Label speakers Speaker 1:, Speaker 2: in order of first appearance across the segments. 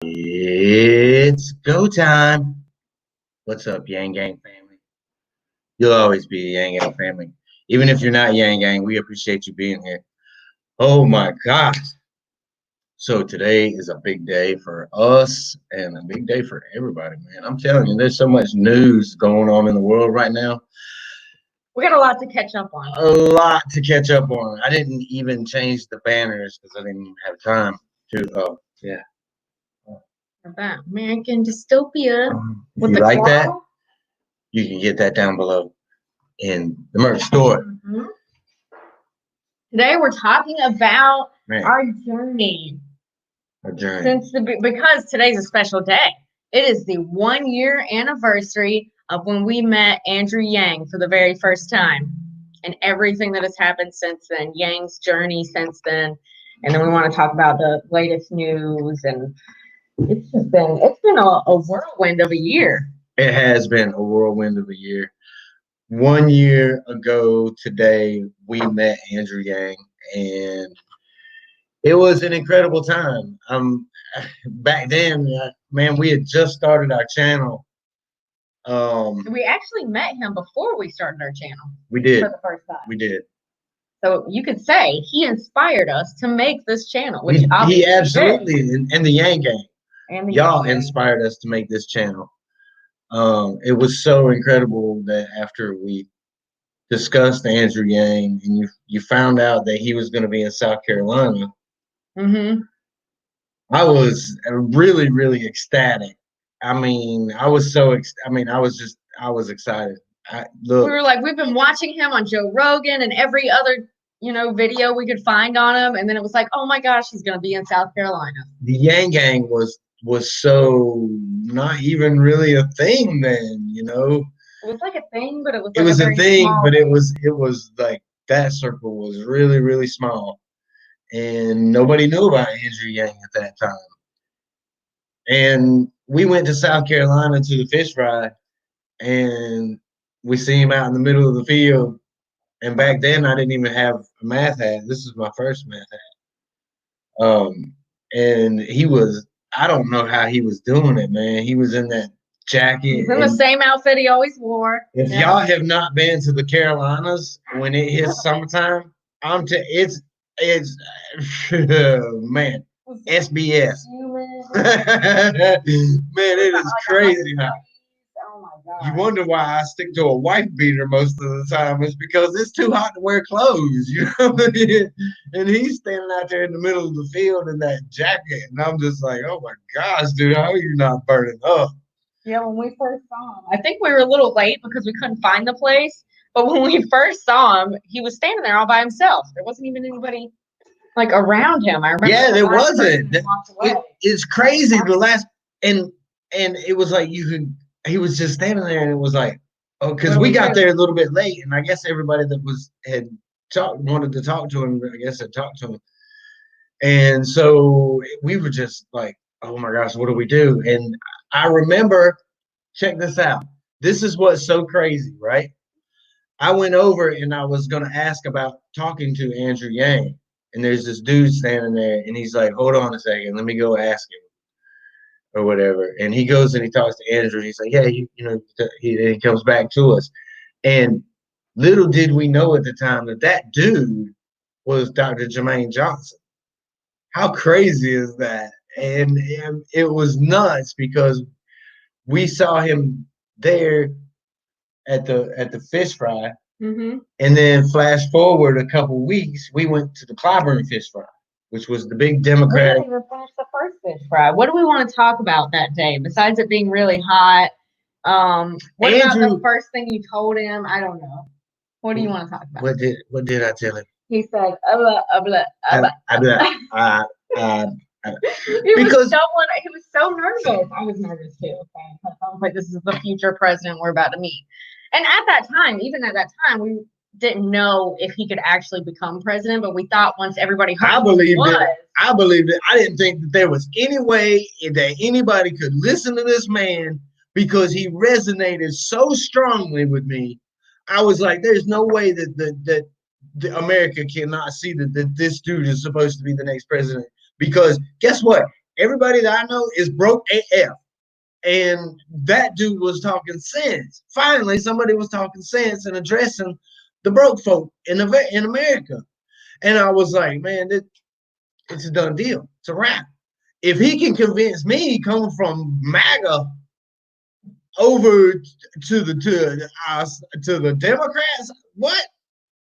Speaker 1: It's go time. What's up, Yang Gang family? You'll always be a Yang Gang family. Even if you're not Yang Gang, we appreciate you being here. Oh my gosh. So today is a big day for us and a big day for everybody, man. I'm telling you, there's so much news going on in the world right now.
Speaker 2: We got a lot to catch up on.
Speaker 1: A lot to catch up on. I didn't even change the banners because I didn't even have time to. Oh, yeah.
Speaker 2: About American dystopia.
Speaker 1: If you like that, you can get that down below in the merch store.
Speaker 2: Mm-hmm. Today we're talking about our journey. Because today's a special day. It is the 1-year anniversary of when we met Andrew Yang for the very first time, and everything that has happened since then. Yang's journey since then, and then we want to talk about the latest news. And it's been a whirlwind of a year.
Speaker 1: It has been a whirlwind of a year. 1 year ago today, we met Andrew Yang, and it was an incredible time. Back then, man, we had just started our channel.
Speaker 2: We actually met him before we started our channel.
Speaker 1: We did.
Speaker 2: For the first time.
Speaker 1: We did.
Speaker 2: So you could say he inspired us to make this channel. Which
Speaker 1: he absolutely did. And the Yang Gang.
Speaker 2: And
Speaker 1: y'all inspired us to make this channel. It was so incredible that after we discussed Andrew Yang and you found out that he was going to be in South Carolina, I was really, really ecstatic. I mean, I was so I was excited.
Speaker 2: We were like, we've been watching him on Joe Rogan and every other video we could find on him, and then it was like, oh my gosh, he's going to be in South Carolina.
Speaker 1: The Yang Gang was so not even really a thing then,
Speaker 2: It was like a thing, but it was.
Speaker 1: It was a thing, but it was like that circle was really, really small, and nobody knew about Andrew Yang at that time. And we went to South Carolina to the fish fry, and we see him out in the middle of the field. And back then, I didn't even have a math hat. This is my first math hat. And he was. I don't know how he was doing it, man. He was in that jacket.
Speaker 2: He's in the same outfit he always wore.
Speaker 1: If y'all have not been to the Carolinas when it hits summertime, it's man, SBS. Man, it is crazy now.
Speaker 2: Oh my God.
Speaker 1: You wonder why I stick to a wife beater most of the time. It's because it's too hot to wear clothes, And he's standing out there in the middle of the field in that jacket, and I'm just like, oh my gosh, dude, how are you not burning up?
Speaker 2: Yeah, when we first saw him, I think we were a little late because we couldn't find the place. But when we first saw him, he was standing there all by himself. There wasn't even anybody like around him. I remember.
Speaker 1: Yeah, there wasn't. It's crazy. And it was like he was just standing there, and it was like, oh, because we got there a little bit late, and I guess everybody that wanted to talk to him, I guess had talked to him. And so we were just like, oh my gosh, what do we do? And I remember, check this out. This is what's so crazy, right? I went over and I was going to ask about talking to Andrew Yang. And there's this dude standing there, and he's like, hold on a second, let me go ask him. Or whatever, and he goes and he talks to Andrew. He's like, "Yeah, he comes back to us." And little did we know at the time that dude was Dr. Jermaine Johnson. How crazy is that? And it was nuts because we saw him there at the fish fry, and then flash forward a couple weeks, we went to the Clyburn fish fry, which was the big Democratic.
Speaker 2: We didn't even finish the first fish fry. What do we want to talk about that day besides it being really hot? What about the first thing you told him? I don't know. What do you want to talk about?
Speaker 1: What did I tell him?
Speaker 2: He said, He was so nervous. I was nervous too. I was like, this is the future president we're about to meet. And at that time, we didn't know if he could actually become president, but we thought once everybody heard
Speaker 1: I believed it. I didn't think that there was any way that anybody could listen to this man because he resonated so strongly with me. I was like, there's no way that America cannot see that this dude is supposed to be the next president, because guess what? everybody that I know is broke AF. And that dude was talking sense. Finally, somebody was talking sense and addressing the broke folk in America. And I was like, man, it's a done deal. It's a wrap. If he can convince me, coming from MAGA over to the Democrats, what?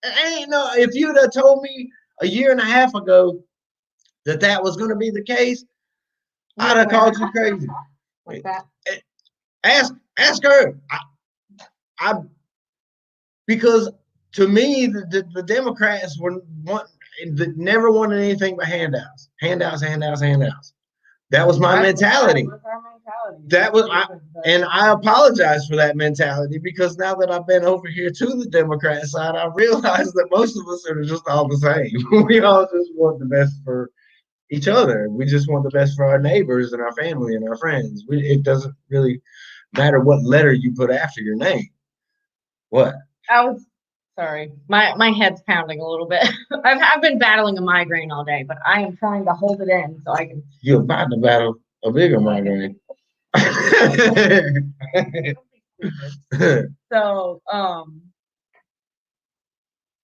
Speaker 1: Ain't no. If you'd have told me a year and a half ago that was going to be the case, I'd have called you crazy.
Speaker 2: Like that.
Speaker 1: Ask her. I because to me the Democrats never wanted anything but handouts. That was my mentality. And I apologize for that mentality, because now that I've been over here to the Democrat side, I realize that most of us are just all the same. We all just want the best for each other. We just want the best for our neighbors and our family and our friends. It doesn't really matter what letter you put after your name. What?
Speaker 2: Sorry, my head's pounding a little bit. I've been battling a migraine all day, but I am trying to hold it in so I can.
Speaker 1: You're about to battle a bigger migraine.
Speaker 2: So,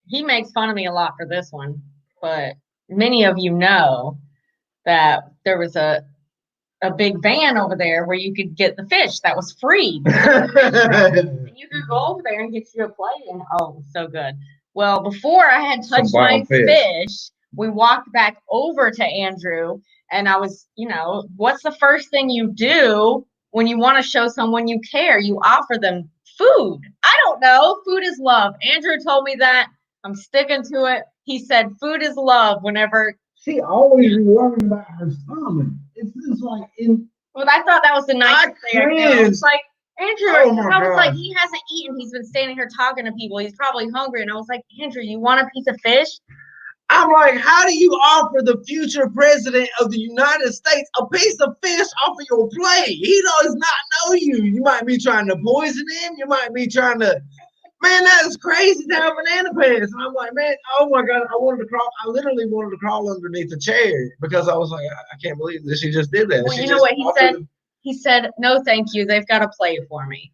Speaker 2: he makes fun of me a lot for this one, but many of you know that there was a big van over there where you could get the fish that was free. And you could go over there and get you a plate, and oh, so good. Well, before I had touched my fish, we walked back over to Andrew, and I was, what's the first thing you do when you want to show someone you care? You offer them food. I don't know. Food is love. Andrew told me that. I'm sticking to it. He said food is love whenever.
Speaker 1: She always worried about her stomach. It's just like
Speaker 2: Well, I thought that was the nicest thing I did. I was like, Andrew, I was like, he hasn't eaten. He's been standing here talking to people. He's probably hungry. And I was like, Andrew, you want a piece of fish?
Speaker 1: I'm like, how do you offer the future president of the United States a piece of fish off of your plate? He does not know you. You might be trying to poison him. You might be trying to. Man, that is crazy to have banana pants. And I'm like, man, oh my God, I literally wanted to crawl underneath the chair, because I was like, I can't believe that she just did that.
Speaker 2: Well, you know what he said? He said, no, thank you. They've got a plate for me.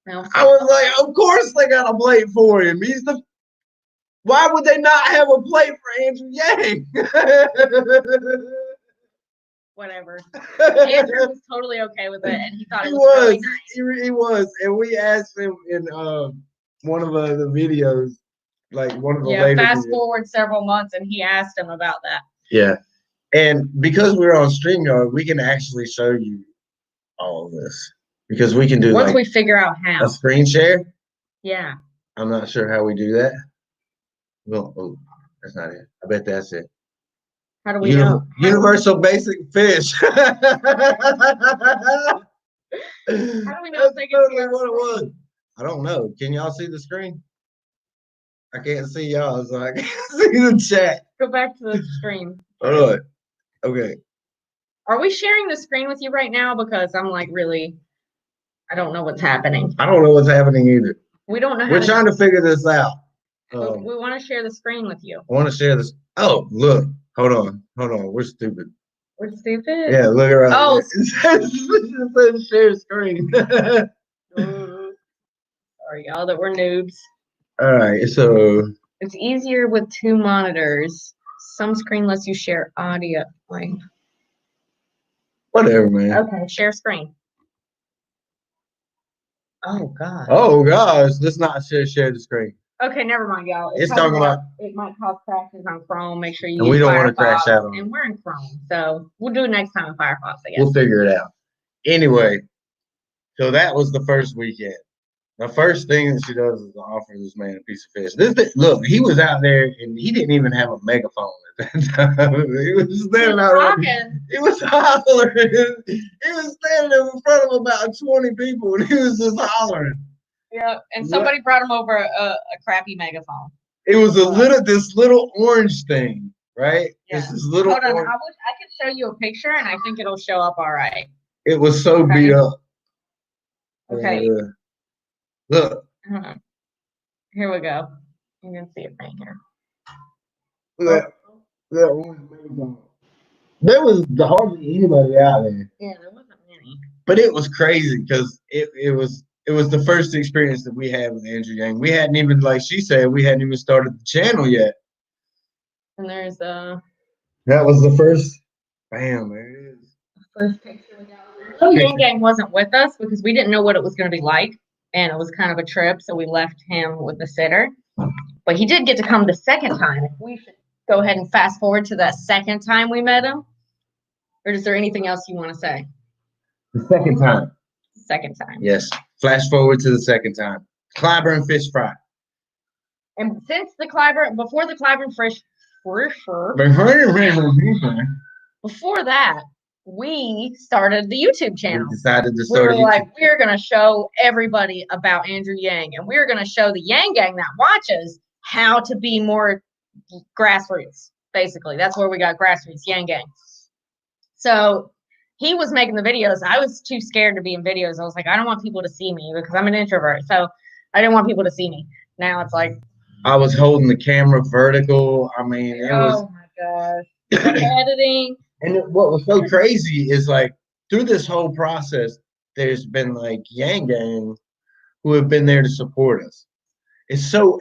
Speaker 1: I was like, of course they got a plate for him. Why would they not have a plate for Andrew Yang?
Speaker 2: Whatever. Andrew was totally okay with it, and he thought it was really nice.
Speaker 1: He was. And we asked him in one of the videos, like one of the later
Speaker 2: fast forward several months, and he asked him about that.
Speaker 1: Yeah. And because we're on StreamYard, we can actually show you all of this, because we can do
Speaker 2: once we figure out how.
Speaker 1: A screen share.
Speaker 2: Yeah.
Speaker 1: I'm not sure how we do that. Well, oh, that's not it. I bet that's it.
Speaker 2: How do we know?
Speaker 1: Universal basic fish.
Speaker 2: How do we know?
Speaker 1: That's totally what it was. I don't know. Can y'all see the screen? I can't see y'all, so I can't see the chat.
Speaker 2: Go back to the screen.
Speaker 1: Hold on. Okay.
Speaker 2: Are we sharing the screen with you right now? Because I'm like, really, I don't know what's happening.
Speaker 1: I don't know what's happening either.
Speaker 2: We don't know.
Speaker 1: We're trying to figure this out.
Speaker 2: We want to share the screen with you.
Speaker 1: I want to share this. Oh, look. Hold on. We're stupid.
Speaker 2: We're stupid?
Speaker 1: Yeah, look around.
Speaker 2: Oh.
Speaker 1: It says share screen.
Speaker 2: Sorry, y'all, that we're noobs.
Speaker 1: All right, so.
Speaker 2: It's easier with 2 monitors. Some screen lets you share audio. Like.
Speaker 1: Whatever, man.
Speaker 2: Okay, share screen. Oh, God.
Speaker 1: Oh, gosh. Let's not share the screen.
Speaker 2: Okay, never mind, y'all.
Speaker 1: It's talking about
Speaker 2: it might cause crashes on Chrome. Make sure you.
Speaker 1: And we don't want to crash out on.
Speaker 2: And we're in Chrome, so we'll do it next time in Firefox. I guess
Speaker 1: we'll figure it out. Anyway, so that was the first weekend. The first thing that she does is offer this man a piece of fish. Look, he was out there and he didn't even have a megaphone at that time. He was just standing out there. He was hollering. He was standing in front of about 20 people, and he was just hollering.
Speaker 2: Yeah, and somebody brought him over a crappy megaphone.
Speaker 1: It was this little orange thing, right?
Speaker 2: Yeah.
Speaker 1: This little.
Speaker 2: Hold on, I can show you a picture, and I think it'll show up all right.
Speaker 1: It was so beat up.
Speaker 2: Okay.
Speaker 1: Look.
Speaker 2: Here we go. You can see it right here.
Speaker 1: That orange megaphone. There was hardly anybody out there.
Speaker 2: Yeah, there wasn't many.
Speaker 1: But it was crazy because it was the first experience that we had with Andrew Yang. We hadn't even, like she said, we hadn't even started the channel yet.
Speaker 2: And there's
Speaker 1: that was the first. Bam, there it is.
Speaker 2: First picture we got. So Yang Gang wasn't with us because we didn't know what it was going to be like, and it was kind of a trip, so we left him with the sitter. But he did get to come the second time. If we should go ahead and fast forward to that second time we met him, or is there anything else you want to say?
Speaker 1: The second time.
Speaker 2: Second time.
Speaker 1: Yes. Flash forward to the second time. Clyburn fish fry.
Speaker 2: And since the Clyburn, before the Clyburn fish, before that, we started the YouTube channel.
Speaker 1: We decided to start.
Speaker 2: We were like, we're gonna show everybody about Andrew Yang, and we're gonna show the Yang Gang that watches how to be more grassroots. Basically, that's where we got grassroots Yang Gang. So he was making the videos. I was too scared to be in videos. I was like, I don't want people to see me because I'm an introvert. So I didn't want people to see me. Now it's like
Speaker 1: I was holding the camera vertical. I mean, it was.
Speaker 2: Oh my gosh. Editing.
Speaker 1: And what was so crazy is like through this whole process, there's been like Yang Gang who have been there to support us. It's so,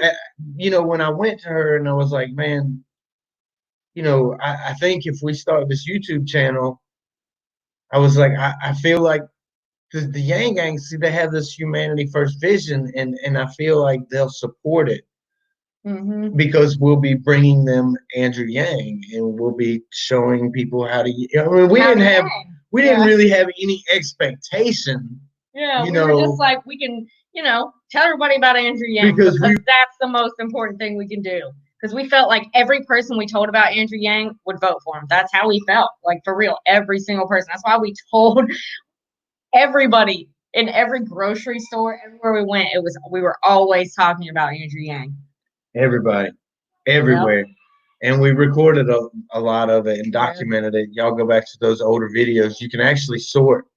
Speaker 1: when I went to her and I was like, man, I think if we start this YouTube channel, I was like, I feel like the Yang Gang, see, they have this humanity first vision, and I feel like they'll support it.
Speaker 2: Mm-hmm.
Speaker 1: Because we'll be bringing them Andrew Yang, and we'll be showing people how to. I mean, we didn't really have any expectation.
Speaker 2: Yeah, we were just like, we can, tell everybody about Andrew Yang because that's the most important thing we can do. Because we felt like every person we told about Andrew Yang would vote for him. That's how we felt, like for real, every single person. That's why we told everybody in every grocery store, everywhere we went. We were always talking about Andrew Yang.
Speaker 1: Everybody, everywhere. Yep. And we recorded a lot of it and documented it. Y'all go back to those older videos. You can actually sort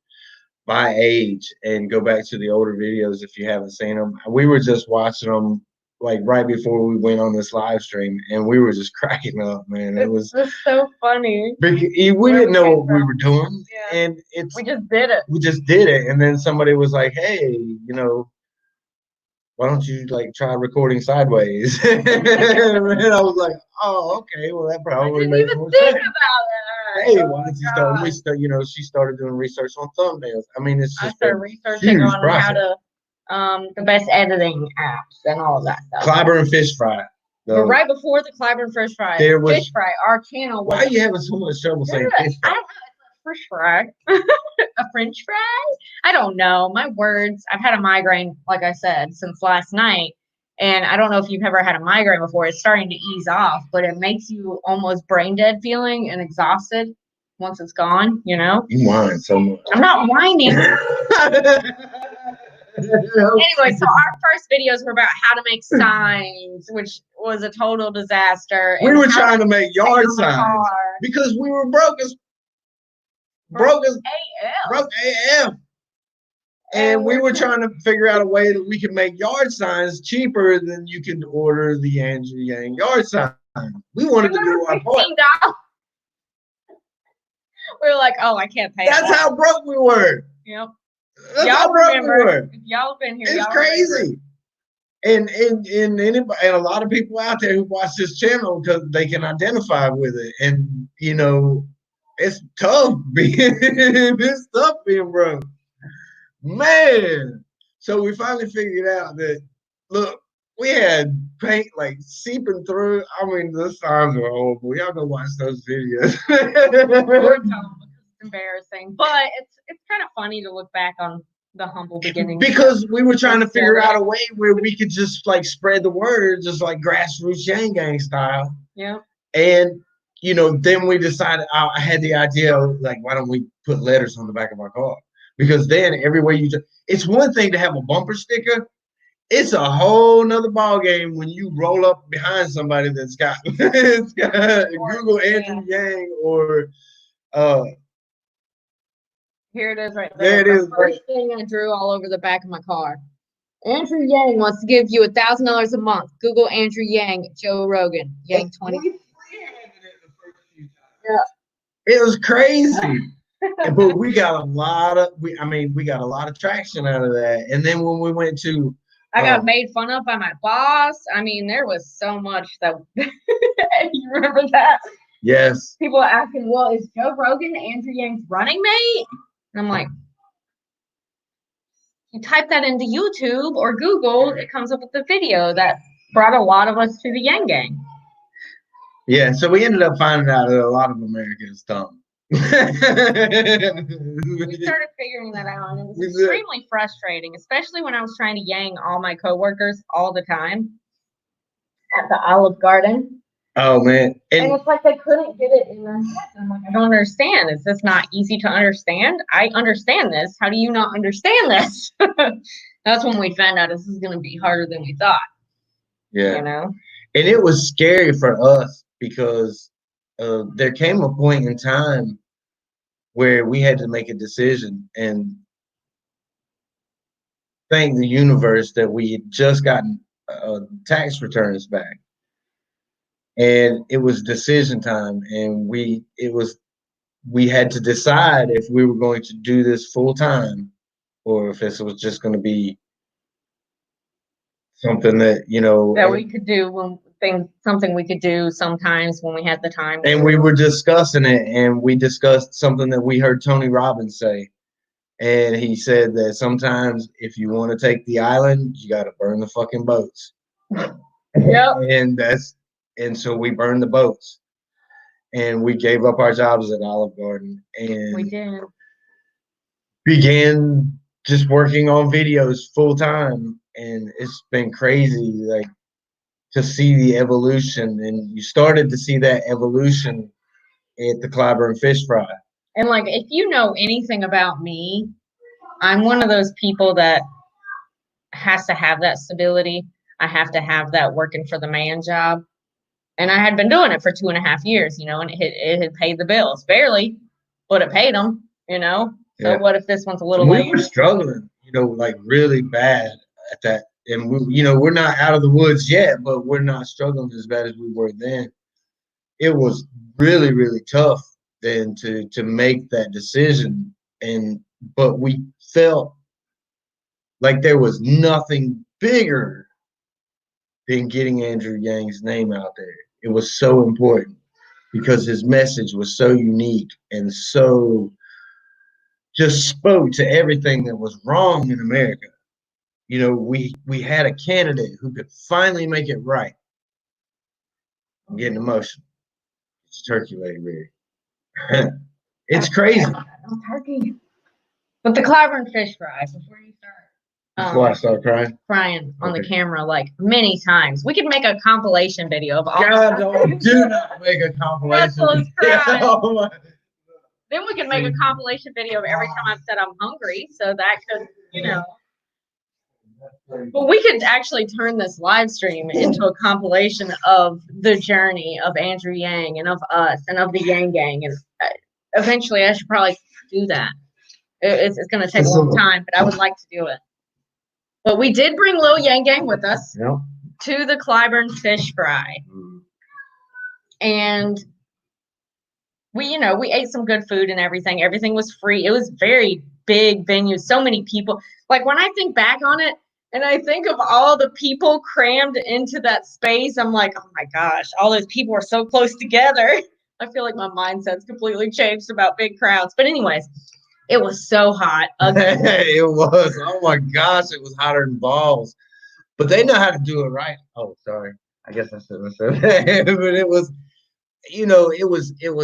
Speaker 1: by age and go back to the older videos if you haven't seen them. We were just watching them like right before we went on this live stream, and we were just cracking up, man. It was
Speaker 2: so funny.
Speaker 1: We didn't know what we were doing, and
Speaker 2: we just did it.
Speaker 1: We just did it, and then somebody was like, "Hey, why don't you like try recording sideways?" And I was like, "Oh, okay. Well, that probably makes more sense." Hey, why don't you start? She started doing research on thumbnails. I mean, it's just
Speaker 2: I started researching on how to the best editing apps and all of that stuff.
Speaker 1: Clyburn fish fry.
Speaker 2: But right before the Clyburn fish fry, fish fry, our channel was.
Speaker 1: Why are you having so much trouble saying fish fry?
Speaker 2: I don't know. It's a fish fry. A French fry? I don't know. My words. I've had a migraine, like I said, since last night. And I don't know if you've ever had a migraine before. It's starting to ease off, but it makes you almost brain dead feeling and exhausted once it's gone, You
Speaker 1: whine so much.
Speaker 2: I'm not whining. Anyway, so our first videos were about how to make signs, which was a total disaster.
Speaker 1: We were trying to make yard signs because we were broke as AF. And we were trying to figure out a way that we could make yard signs cheaper than you could order the Andrew Yang yard sign. We wanted to do our part.
Speaker 2: We were like, oh, I can't pay.
Speaker 1: That's how broke we were.
Speaker 2: Yep.
Speaker 1: That's how broke we were.
Speaker 2: If y'all been here.
Speaker 1: It's crazy. And anybody, and a lot of people out there who watch this channel because they can identify with it. And it's tough being broke. Man. So we finally figured out that, look, we had paint like seeping through. I mean, the signs were horrible. Y'all go watch those videos.
Speaker 2: It's embarrassing, but it's kind of funny to look back on the humble beginnings.
Speaker 1: Because we were trying to figure out a way where we could just like spread the word, just like grassroots Yang Gang style.
Speaker 2: Yeah.
Speaker 1: And then we decided. I had the idea of like, why don't we put letters on the back of our car? Because then everywhere it's one thing to have a bumper sticker. It's a whole nother ball game when you roll up behind somebody that's got Google Andrew Yang or
Speaker 2: here it is right there.
Speaker 1: There it is.
Speaker 2: First thing I drew all over the back of my car. Andrew Yang wants to give you $1,000 a month. Google Andrew Yang, Joe Rogan, Yang 20.
Speaker 1: Yeah. It was crazy. But we got a lot of we got a lot of traction out of that. And then when we went to
Speaker 2: I got made fun of by my boss. I mean, there was so much that you remember that?
Speaker 1: yes.
Speaker 2: People are asking, well, is Joe Rogan Andrew Yang's running mate? And I'm like, you type that into YouTube or Google, it comes up with the video that brought a lot of us to the Yang Gang.
Speaker 1: Yeah, so we ended up finding out that a lot of America is dumb.
Speaker 2: We started figuring that out, and it was extremely frustrating, especially when I was trying to yang all my coworkers all the time at the Olive Garden.
Speaker 1: Oh man,
Speaker 2: and it's like they couldn't get it in their heads. I'm like, I don't understand. Is this not easy to understand? I understand this. How do you not understand this? That's when we found out this is going to be harder than we thought.
Speaker 1: Yeah,
Speaker 2: you know,
Speaker 1: and it was scary for us because there came a point in time where we had to make a decision and thank the universe that we had just gotten tax returns back, and it was decision time, and we had to decide if we were going to do this full time or if this was just going to be something that
Speaker 2: that we could do something we could do sometimes when we had the time.
Speaker 1: And we were discussing it, and we discussed something that we heard Tony Robbins say. And he said that sometimes if you want to take the island, you got to burn the fucking boats.
Speaker 2: Yep.
Speaker 1: And so we burned the boats, and we gave up our jobs at Olive Garden, and
Speaker 2: we did.
Speaker 1: Began just working on videos full time. And it's been crazy, like, to see the evolution. And you started to see that evolution at the Clyburn Fish Fry.
Speaker 2: And like, if you know anything about me, I'm one of those people that has to have that stability. I have to have that working for the man job. And I had been doing it for 2.5 years, and it had paid the bills. Barely, but it paid them, So yeah. What if this one's a little
Speaker 1: We were struggling, like really bad at that. And we're not out of the woods yet, but we're not struggling as bad as we were then. It was really, really tough then to make that decision. But we felt like there was nothing bigger than getting Andrew Yang's name out there. It was so important because his message was so unique and so just spoke to everything that was wrong in America. We had a candidate who could finally make it right. I'm getting emotional. It's turkey leg, really. It's crazy.
Speaker 2: No turkey. But the Clyburn Fish Fry, before you start.
Speaker 1: Before I start crying?
Speaker 2: Crying on the camera like many times. We could make a compilation video of all.
Speaker 1: God, do not make a compilation video.
Speaker 2: Then we can make a compilation video of every time I've said I'm hungry. So that could, But we could actually turn this live stream into a compilation of the journey of Andrew Yang and of us and of the Yang Gang. And eventually I should probably do that. It's going to take a long time, but I would like to do it. But we did bring Lil Yang Gang with us to the Clyburn Fish Fry. And we ate some good food and everything. Everything was free. It was very big venue. So many people. Like when I think back on it and I think of all the people crammed into that space, I'm like, oh my gosh, all those people were so close together. I feel like my mindset's completely changed about big crowds. But anyways, it was so hot.
Speaker 1: It was. Oh my gosh, it was hotter than balls. But they know how to do it right. Oh, sorry. I guess I shouldn't have said that. But it was, it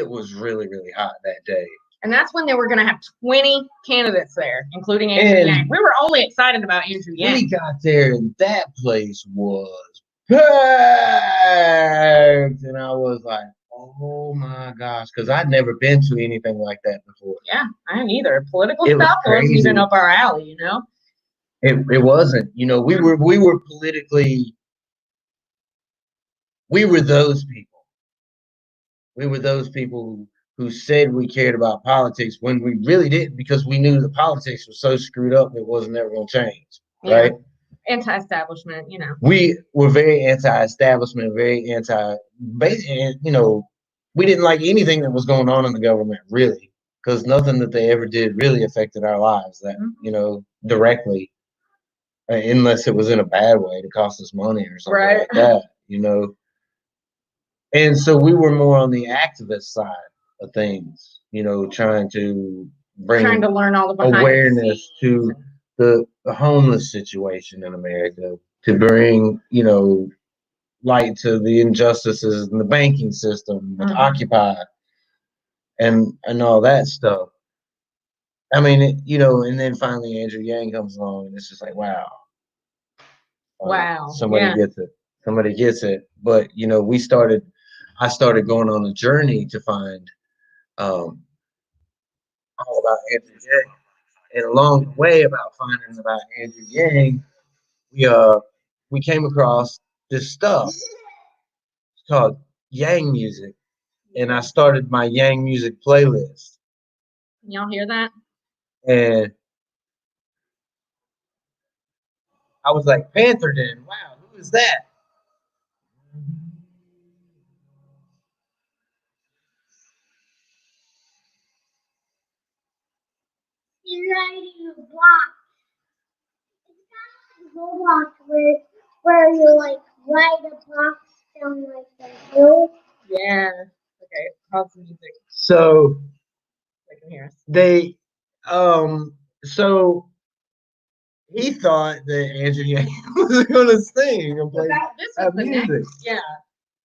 Speaker 1: was really, really hot that day.
Speaker 2: And that's when they were going to have 20 candidates there, including Andrew Yang. We were only excited about Andrew Yang.
Speaker 1: We got there and that place was packed. And I was like, oh my gosh, because I'd never been to anything like that before.
Speaker 2: Yeah, I hadn't either. Political stuff wasn't even up our alley,
Speaker 1: It wasn't. We were politically, we were those people. We were those people who said we cared about politics when we really didn't, because we knew the politics was so screwed up it wasn't ever going to change, right?
Speaker 2: Anti-establishment,
Speaker 1: We were very anti-establishment, very we didn't like anything that was going on in the government, really, because nothing that they ever did really affected our lives that, you know, directly, unless it was in a bad way to cost us money or something like that, you know. And so we were more on the activist side of things, you know, trying to
Speaker 2: learn all the
Speaker 1: awareness to the homeless situation in America, to bring, you know, light to the injustices in the banking system with Occupy and all that stuff. I mean, you know, and then finally Andrew Yang comes along, and it's just like, wow, somebody gets it. Somebody gets it. But you know, I started going on a journey to find all about Andrew Yang, and along the way about finding about Andrew Yang, we came across this stuff. It's called Yang music, and I started my Yang music playlist.
Speaker 2: Can y'all hear that?
Speaker 1: And I was like, Panther Den, wow, who is that?
Speaker 3: You're writing a block. It's kind of like Roblox where you like write a block down like the hill.
Speaker 2: Yeah. Okay. Pause the music.
Speaker 1: So
Speaker 2: They can hear us.
Speaker 1: they so he thought that Andrew Yang was gonna sing and play music.
Speaker 2: Yeah.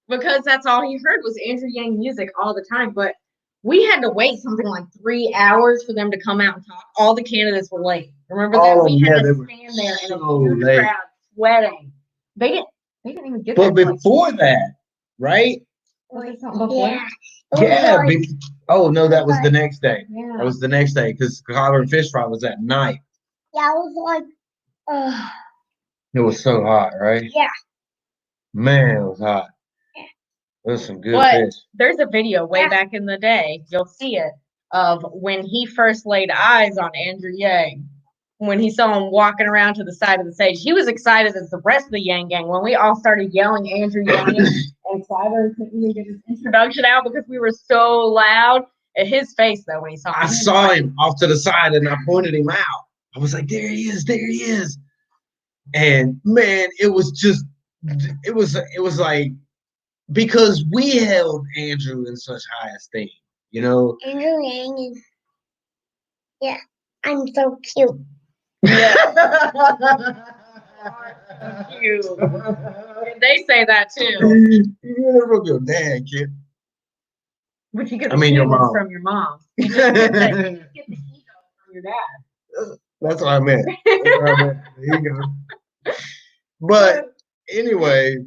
Speaker 2: Because that's all he heard was Andrew Yang music all the time. But we had to wait something like 3 hours for them to come out and talk. All the candidates were late. Remember that? We had to stand there in a huge crowd sweating. They didn't even get
Speaker 1: But before that, right?
Speaker 2: Was it something before?
Speaker 1: Yeah. Oh no, that was the next day. Yeah. That was the next day because Collar and Fish Fry was at night.
Speaker 3: Yeah, it was like
Speaker 1: it was so hot, right?
Speaker 3: Yeah.
Speaker 1: Man, it was hot. There's some good fish.
Speaker 2: There's a video way back in the day, you'll see it, of when he first laid eyes on Andrew Yang. When he saw him walking around to the side of the stage, he was excited as the rest of the Yang gang. When we all started yelling Andrew Yang, and Cyber couldn't even get his introduction out because we were so loud. At his face, though, when he saw him.
Speaker 1: I saw him off to the side and I pointed him out. I was like, there he is, there he is. And man, it was like, because we held Andrew in such high esteem, you know.
Speaker 3: Andrew Yang is, yeah, I'm so cute.
Speaker 2: Yeah. Cute. They say that too.
Speaker 1: You're from your dad, kid.
Speaker 2: But you get the your mom from your mom. You just get the ego from your dad.
Speaker 1: That's what I meant. The ego. But anyway,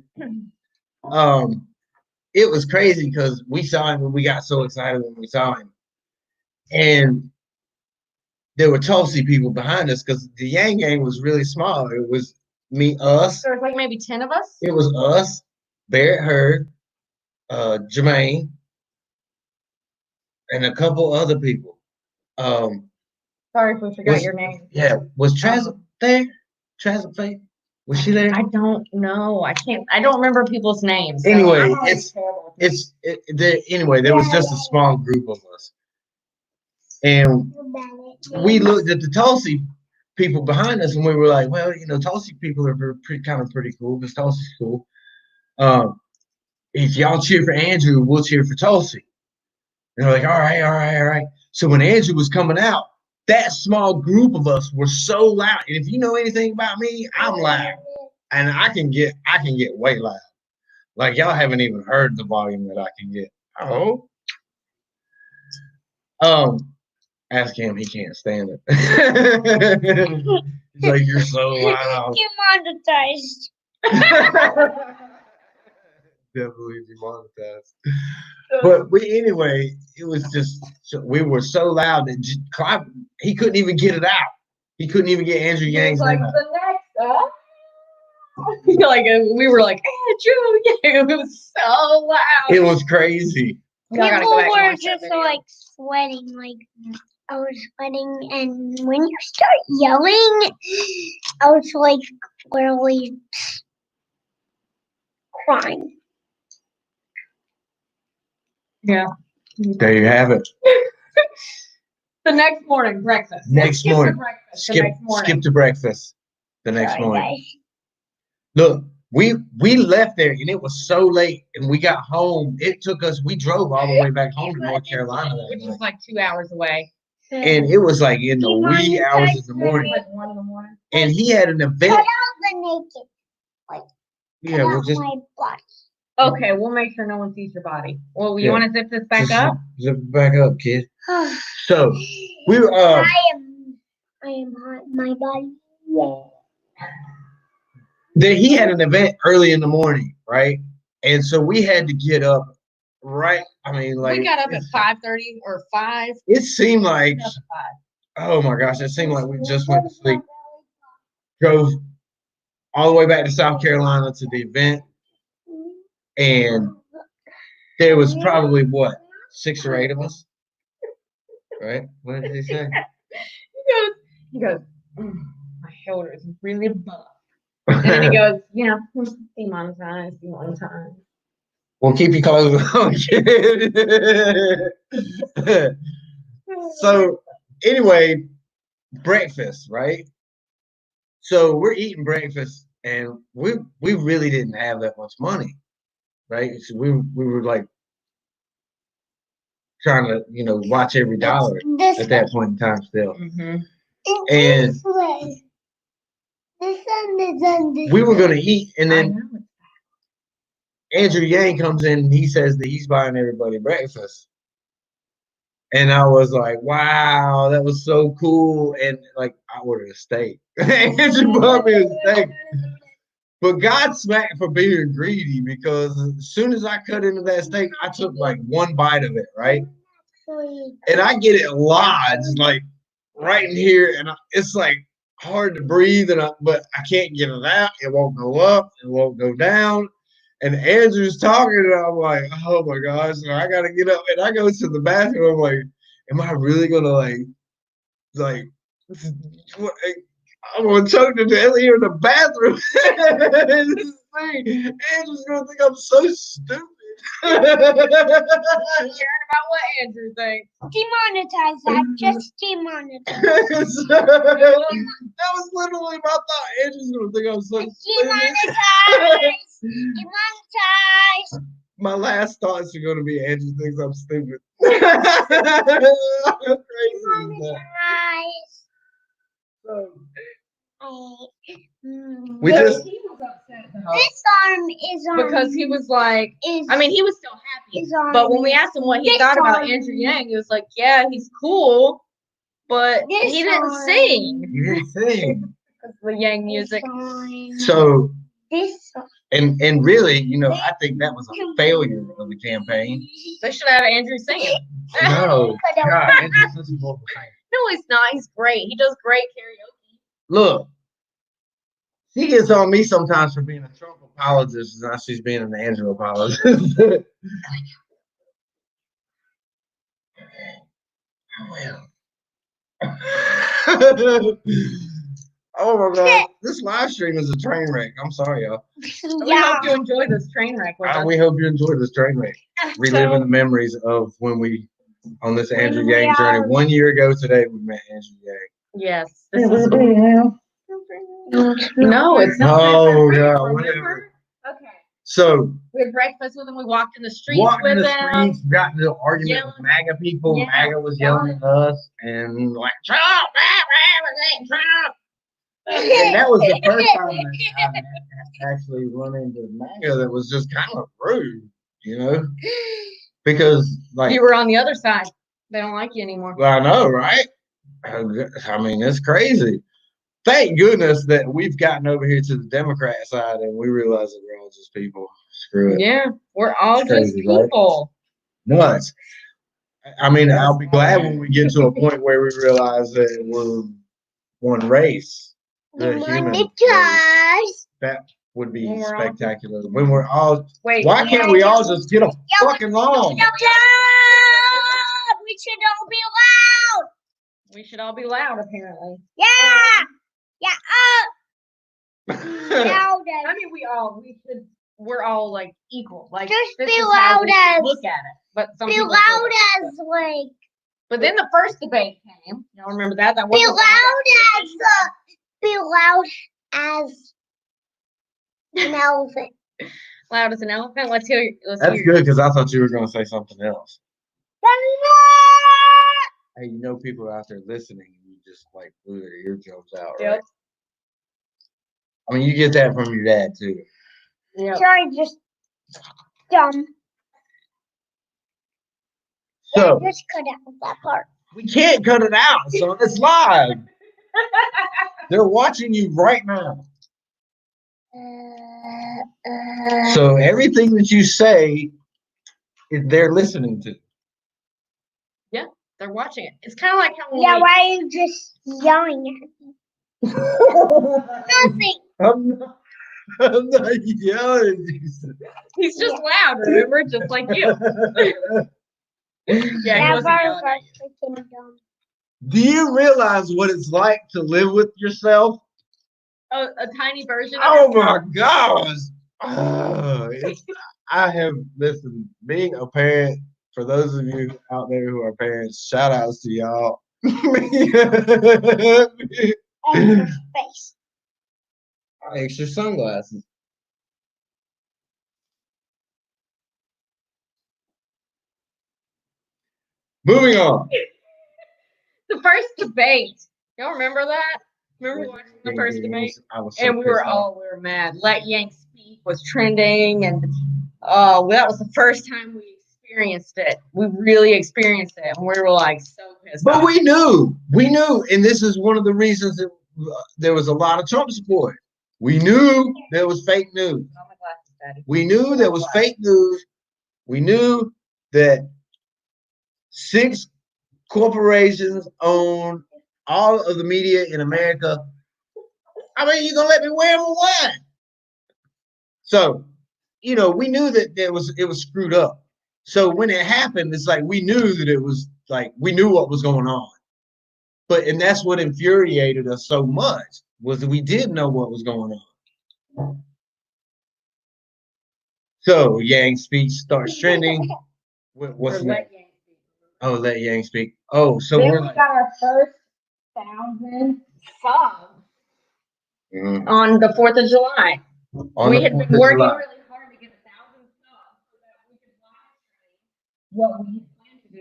Speaker 1: it was crazy because we saw him and we got so excited when we saw him. And there were Tulsi people behind us because the Yang Gang was really small. It was me, us.
Speaker 2: There was like maybe 10 of us?
Speaker 1: It was us, Barrett Hurd, Jermaine, and a couple other people.
Speaker 2: Sorry if we forgot your name.
Speaker 1: Yeah, was Traz there? Traz Faith? Was she there?
Speaker 2: I don't know. I don't remember people's names. So
Speaker 1: anyway, anyway, there was just a small group of us. And we looked at the Tulsi people behind us and we were like, well, you know, Tulsi people are pretty cool because Tulsi's cool. If y'all cheer for Andrew, we'll cheer for Tulsi. And they're like, all right. So when Andrew was coming out, that small group of us were so loud. And if you know anything about me, I'm loud. And I can get way loud. Like y'all haven't even heard the volume that I can get. Oh. Ask him, he can't stand it. He's like, you're so loud.
Speaker 3: Demonetized.
Speaker 1: Definitely demonetized. But anyway, it was just, we were so loud that he couldn't even get it out. He couldn't even get Andrew Yang's name out.
Speaker 2: The next like we were like, Andrew Yang. It was so loud.
Speaker 1: It was crazy.
Speaker 3: People were just like sweating, like I was sweating, and when you start yelling, I was like literally crying.
Speaker 2: Yeah.
Speaker 1: There you have it.
Speaker 2: The next morning, breakfast.
Speaker 1: Next morning.
Speaker 2: Skip
Speaker 1: to breakfast the next morning. Look, we left there and it was so late and we got home. It took us, we drove all the way back home to North Carolina.
Speaker 2: Which was like 2 hours away.
Speaker 1: And it was like in the wee hours of the morning.
Speaker 2: Like 1 in the morning.
Speaker 1: And he had an event.
Speaker 3: Cut out the naked. Like,
Speaker 1: Yeah,
Speaker 3: cut
Speaker 1: we'll
Speaker 3: out
Speaker 1: just
Speaker 3: my body.
Speaker 2: Okay, we'll make sure no one sees your body. Well, you want to zip this back up?
Speaker 1: Zip it back up, kid. So we were
Speaker 3: I am hot. My body. Yeah.
Speaker 1: he had an event early in the morning, right? And so we had to get up right. I mean, like
Speaker 2: We got up at 5:30 or 5.
Speaker 1: it seemed like,
Speaker 2: We got up at 5.
Speaker 1: oh my gosh, it seemed like we just went to sleep. Drove all the way back to South Carolina to the event, and there was probably what, 6 or 8 of us, right? What did he say?
Speaker 2: He goes, my shoulder is really buff. And then he goes, yeah, demonetized.
Speaker 1: We'll keep you close on, kid. So anyway, breakfast, right? So we're eating breakfast, and we really didn't have that much money, right? So we were like trying to watch every dollar at that point in time still.
Speaker 2: Mm-hmm.
Speaker 1: And we were gonna eat, and then Andrew Yang comes in and he says that he's buying everybody breakfast. And I was like, wow, that was so cool. And like I ordered a steak. Andrew bought me a steak. But God smacked for being greedy, because as soon as I cut into that steak, I took like 1 bite of it, right? And I get it lodged like right in here, and it's like hard to breathe, but I can't get it out. It won't go up, it won't go down. And Andrew's talking, and I'm like, oh my gosh, so I gotta get up, and I go to the bathroom. I'm like, am I really gonna like what, I'm gonna choke to death here in the bathroom? Andrew's gonna think I'm so stupid.
Speaker 2: Caring about what Andrew thinks.
Speaker 3: Demonetize that. Just demonetize.
Speaker 1: That was literally my thought. Andrew's gonna think I'm so stupid.
Speaker 3: Demonetize. Demonetize.
Speaker 1: My last thoughts are gonna be Andrew thinks I'm stupid. How crazy is that? We just
Speaker 2: He was upset
Speaker 3: This arm is on.
Speaker 2: because he was like, I mean, he was still happy.
Speaker 3: Is on.
Speaker 2: But when we asked him what he
Speaker 3: This
Speaker 2: thought about
Speaker 3: arm.
Speaker 2: Andrew Yang, he was like, yeah, he's cool, but
Speaker 3: This
Speaker 2: he didn't
Speaker 3: arm.
Speaker 2: sing.
Speaker 1: you didn't sing.
Speaker 2: The Yang music.
Speaker 1: So
Speaker 3: This
Speaker 1: and really, I think that was a failure of the campaign.
Speaker 2: They should have Andrew singing.
Speaker 1: No, God, Andrew's such a vocal singer.
Speaker 2: No, he's not. He's great. He does great karaoke.
Speaker 1: Look, she gets on me sometimes for being a Trump apologist, and now she's being an Andrew apologist. Oh my God, this live stream is a train wreck. I'm sorry, y'all.
Speaker 2: We hope you enjoy this train wreck with us.
Speaker 1: We hope you enjoyed this train wreck. Reliving the memories of when we, on this Andrew Yang journey. 1 year ago today, we met Andrew Yang.
Speaker 2: Yes. This is No, it's not.
Speaker 1: Oh, God, whatever.
Speaker 2: Okay.
Speaker 1: So,
Speaker 2: we had breakfast with him. We walked in the streets
Speaker 1: walking
Speaker 2: with
Speaker 1: the
Speaker 2: him.
Speaker 1: streets, got into an argument with MAGA people.
Speaker 2: Yeah.
Speaker 1: MAGA was yelling at us and like, Trump, Trump. And that was the first time that I actually run into MAGA that was just kind of rude, because like
Speaker 2: You were on the other side. They don't like you anymore.
Speaker 1: I know, right? I mean, it's crazy. Thank goodness that we've gotten over here to the Democrat side and we realize that we're all just people. Screw it.
Speaker 2: Yeah, we're all
Speaker 1: It's
Speaker 2: just
Speaker 1: crazy, right?
Speaker 2: people.
Speaker 1: Nuts. I mean, I'll be glad when we get to a point where we realize that we're one race. The human race. That would be spectacular. When we're all, why can't we all just get a fucking along?
Speaker 3: We should all be loud.
Speaker 2: We should all be loud, apparently.
Speaker 3: Yeah. Yeah.
Speaker 2: I mean, we should we're all like equal. Like
Speaker 3: Just
Speaker 2: this
Speaker 3: be
Speaker 2: is how we
Speaker 3: loud as-
Speaker 2: look at it. But some
Speaker 3: Be
Speaker 2: people
Speaker 3: loud
Speaker 2: feel that.
Speaker 3: as like.
Speaker 2: But then the first debate came. Y'all remember that? That
Speaker 3: Be
Speaker 2: wasn't
Speaker 3: loud as Be loud as an elephant.
Speaker 2: loud as an elephant. Let's hear.
Speaker 1: That's good because I thought you were going to say something else. Hey, you know people are out there listening, and you just like blew their eardrums out, right?
Speaker 2: Yep.
Speaker 1: I mean, you get that from your dad too.
Speaker 2: Yep.
Speaker 3: Sorry, just dumb.
Speaker 1: So
Speaker 3: Just cut out that part.
Speaker 1: we can't cut it out, son. It's live. They're watching you right now. So everything that you say, they're listening to.
Speaker 2: Yeah, they're watching it. It's kind of like how
Speaker 3: Yeah, why are you just yelling at me? Nothing.
Speaker 1: I'm not yelling at you.
Speaker 2: he's just loud. Remember, just like you. Yeah, he
Speaker 3: That
Speaker 2: wasn't
Speaker 3: part
Speaker 2: yelling at
Speaker 3: was
Speaker 2: you.
Speaker 3: freaking dumb.
Speaker 1: Do you realize what it's like to live with yourself?
Speaker 2: Oh, a tiny version. Of
Speaker 1: Oh
Speaker 2: yourself?
Speaker 1: my gosh. I have listened, being a parent, for those of you out there who are parents, shout outs to y'all.
Speaker 3: Extra space.
Speaker 1: Extra sunglasses. Moving on.
Speaker 2: The first debate. Y'all remember that? Remember watching the first debate?
Speaker 1: I was so
Speaker 2: And we were
Speaker 1: pissed off.
Speaker 2: mad. Let Yank Speak was trending, and oh, that was the first time we experienced it. We really experienced it, and we were like so pissed
Speaker 1: But
Speaker 2: off.
Speaker 1: we knew, and this is one of the reasons that there was a lot of Trump support. We knew there was fake news.
Speaker 2: Oh, my glasses, Daddy.
Speaker 1: We knew there was fake news. We knew that 6 corporations own all of the media in America. I mean, you gonna let me wear them or what? So, we knew that it was screwed up. So when it happened, it's like we knew that it was like we knew what was going on. And that's what infuriated us so much, was that we did know what was going on. So Yang speech starts trending. What's next? Oh, let Yang speak. Oh, so
Speaker 2: then
Speaker 1: we're
Speaker 2: we
Speaker 1: like,
Speaker 2: got our first 1,000 subs
Speaker 1: Mhm.
Speaker 2: on the 4th of July.
Speaker 1: On
Speaker 2: We
Speaker 1: the
Speaker 2: had
Speaker 1: 4th
Speaker 2: been
Speaker 1: of
Speaker 2: working
Speaker 1: July.
Speaker 2: really hard to get 1,000 subs so that we could live stream what we had planned to do.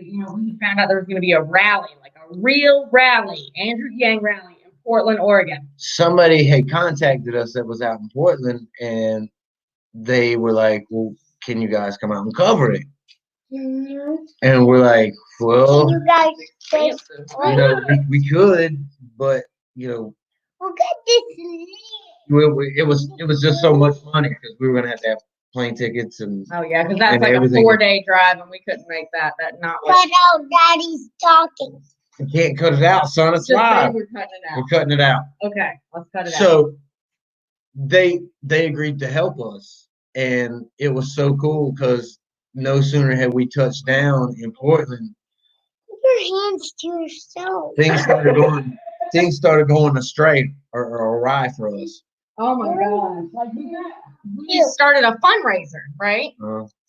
Speaker 2: We found out there was going to be a rally, like a real rally, Andrew Yang rally in Portland, Oregon.
Speaker 1: Somebody had contacted us that was out in Portland, and they were like, well, can you guys come out and cover it? And we're like, well,
Speaker 3: You guys just
Speaker 1: we could, but
Speaker 3: we'll get this.
Speaker 1: it was just so much money because we were gonna have to have plane tickets and
Speaker 2: Oh yeah, because that's
Speaker 1: and
Speaker 2: like
Speaker 1: everything.
Speaker 2: a 4-day drive, and we couldn't make that. That not what.
Speaker 3: Cut out Daddy's talking.
Speaker 1: you can't cut it out, son. It's
Speaker 2: Just say
Speaker 1: live.
Speaker 2: we're cutting it out.
Speaker 1: We're cutting it out.
Speaker 2: Okay, let's cut it out.
Speaker 1: So they agreed to help us, and it was so cool because no sooner had we touched down in Portland,
Speaker 3: Put your hands to yourself.
Speaker 1: things started going astray or awry for us.
Speaker 2: Oh my God! Like we started a fundraiser, right?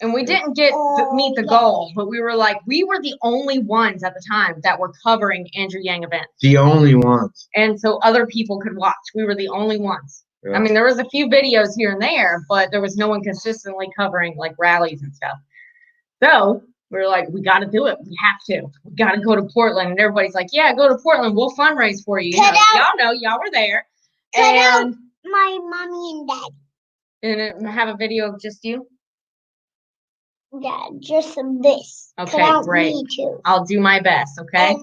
Speaker 2: And we didn't get to meet the goal, but we were the only ones at the time that were covering Andrew Yang events.
Speaker 1: The only ones.
Speaker 2: And so other people could watch. We were the only ones.
Speaker 1: Yeah.
Speaker 2: I mean, there was a few videos here and there, but there was no one consistently covering like rallies and stuff. So we were like, we got to do it. We have to. We got to go to Portland. And everybody's like, yeah, go to Portland. We'll fundraise for you. Y'all were there. And
Speaker 3: my mommy and daddy.
Speaker 2: And have a video of just you?
Speaker 3: Yeah, just this.
Speaker 2: Okay, great.
Speaker 3: Me too.
Speaker 2: I'll do my best, okay?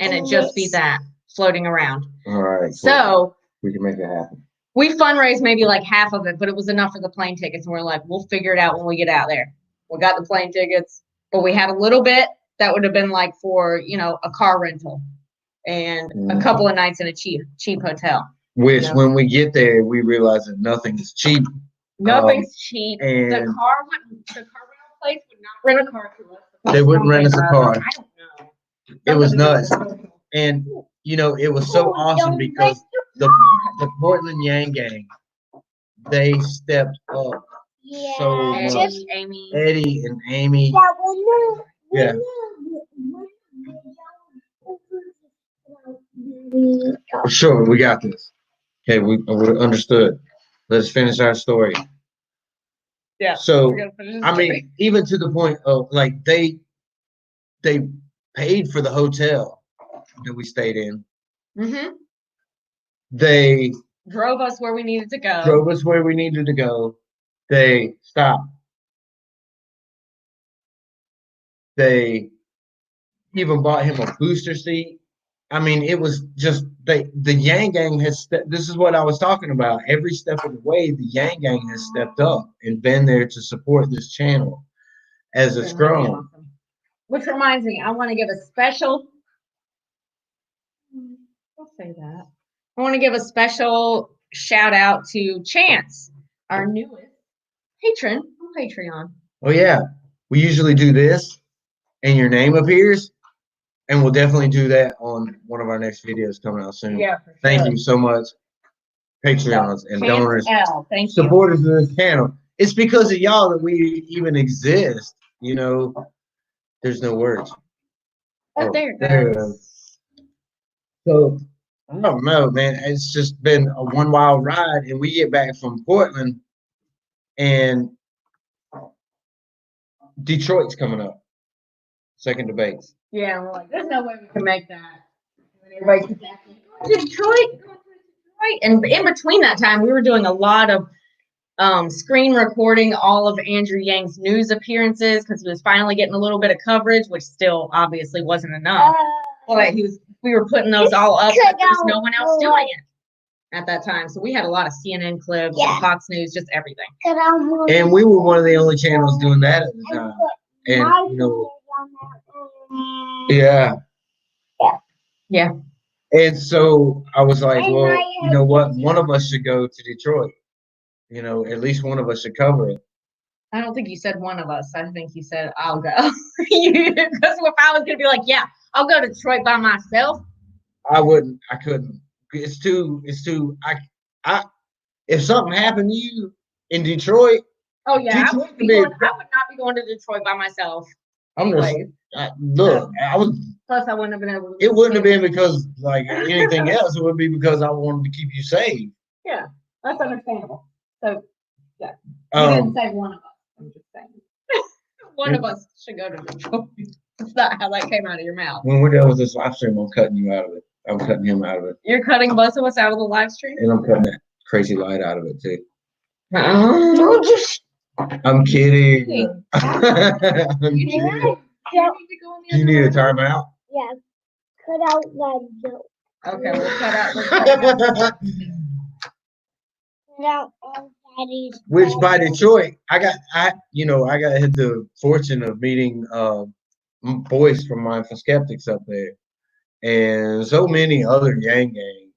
Speaker 2: And it just be that floating around.
Speaker 1: All right.
Speaker 2: So
Speaker 1: we can make it happen.
Speaker 2: We fundraised maybe like half of it, but it was enough for the plane tickets. And we're like, we'll figure it out when we get out there. We got the plane tickets, but we had a little bit that would have been like for, a car rental and a couple of nights in a cheap hotel.
Speaker 1: Which when we get there, we realize that nothing's cheap.
Speaker 2: Nothing's cheap.
Speaker 1: And
Speaker 2: the car rental place would not rent a car to us.
Speaker 1: They wouldn't rent us a car.
Speaker 2: I don't know.
Speaker 1: It was nuts. And, it was so awesome because the Portland Yang gang, they stepped up so
Speaker 3: Yeah.
Speaker 1: much.
Speaker 2: Amy.
Speaker 1: Eddie and Amy. Yeah. Sure, we got this. Okay, we understood. Let's finish our story.
Speaker 2: Yeah.
Speaker 1: So,
Speaker 2: we're gonna finish the
Speaker 1: I
Speaker 2: story.
Speaker 1: mean, even to the point of like they paid for the hotel that we stayed in.
Speaker 2: Mm-hmm.
Speaker 1: They
Speaker 2: Drove us where we needed to go.
Speaker 1: drove us where we needed to go. They stopped. They even bought him a booster seat. I mean, it was just the Yang Gang has. This is what I was talking about. Every step of the way, the Yang Gang has stepped up and been there to support this channel as it's
Speaker 2: Been really
Speaker 1: grown.
Speaker 2: awesome. Which reminds me, I want to give a special. I'll say that. I want to give a special shout out to Chance, our newest patron on Patreon.
Speaker 1: Oh yeah, we usually do this, and your name appears, and we'll definitely do that on one of our next videos coming out soon.
Speaker 2: Yeah, for sure.
Speaker 1: Thank you so much, Patreons and
Speaker 2: Chance
Speaker 1: donors,
Speaker 2: L, thank you.
Speaker 1: supporters of this channel. It's because of y'all that we even exist. You know, there's no words.
Speaker 2: Oh, there it
Speaker 1: there it
Speaker 2: goes.
Speaker 1: is. So I don't know, man. It's just been a one wild ride, and we get back from Portland, and Detroit's coming up. Second debates.
Speaker 2: Yeah, we're like, there's no way we can make that. And everybody keeps asking, "Go to Detroit, go to Detroit." And in between that time, we were doing a lot of screen recording all of Andrew Yang's news appearances because he was finally getting a little bit of coverage, which still obviously wasn't enough. But we were putting those all up, but there was no one else doing it at that time. So we had a lot of CNN clips, and Fox News, just everything.
Speaker 1: And we were one of the only channels doing that at the time. And you know, yeah. And so I was like, well, you know what? One of us should go to Detroit. You know, at least one of us should cover it.
Speaker 2: I don't think you said one of us. I think you said I'll go. Because if I was gonna be like, yeah, I'll go to Detroit by myself.
Speaker 1: I wouldn't. I couldn't. It's too. I. If something happened to you in Detroit.
Speaker 2: Oh yeah, I would not be going to Detroit by myself.
Speaker 1: I'm just. Look, I was.
Speaker 2: Plus, I wouldn't have been able to.
Speaker 1: It wouldn't have been because like anything else. It would be because I wanted to keep you safe.
Speaker 2: Yeah, that's understandable. So, yeah, you didn't say one of us. I'm just saying, one of us should go to Detroit. That's not how that came out of your mouth.
Speaker 1: When we're done with this live stream, I'm cutting you out of it. I'm cutting him out of it.
Speaker 2: You're cutting both of us out of the live stream,
Speaker 1: and I'm cutting that crazy light out of it too.
Speaker 2: Oh,
Speaker 1: I'm kidding.
Speaker 3: You
Speaker 1: need a timeout?
Speaker 3: Yeah. Cut out that joke.
Speaker 2: Okay, we'll cut out.
Speaker 3: Cut out all Daddy's.
Speaker 1: Which by Detroit, I got had the fortune of meeting boys from Mindful Skeptics up there, and so many other Yang Gang.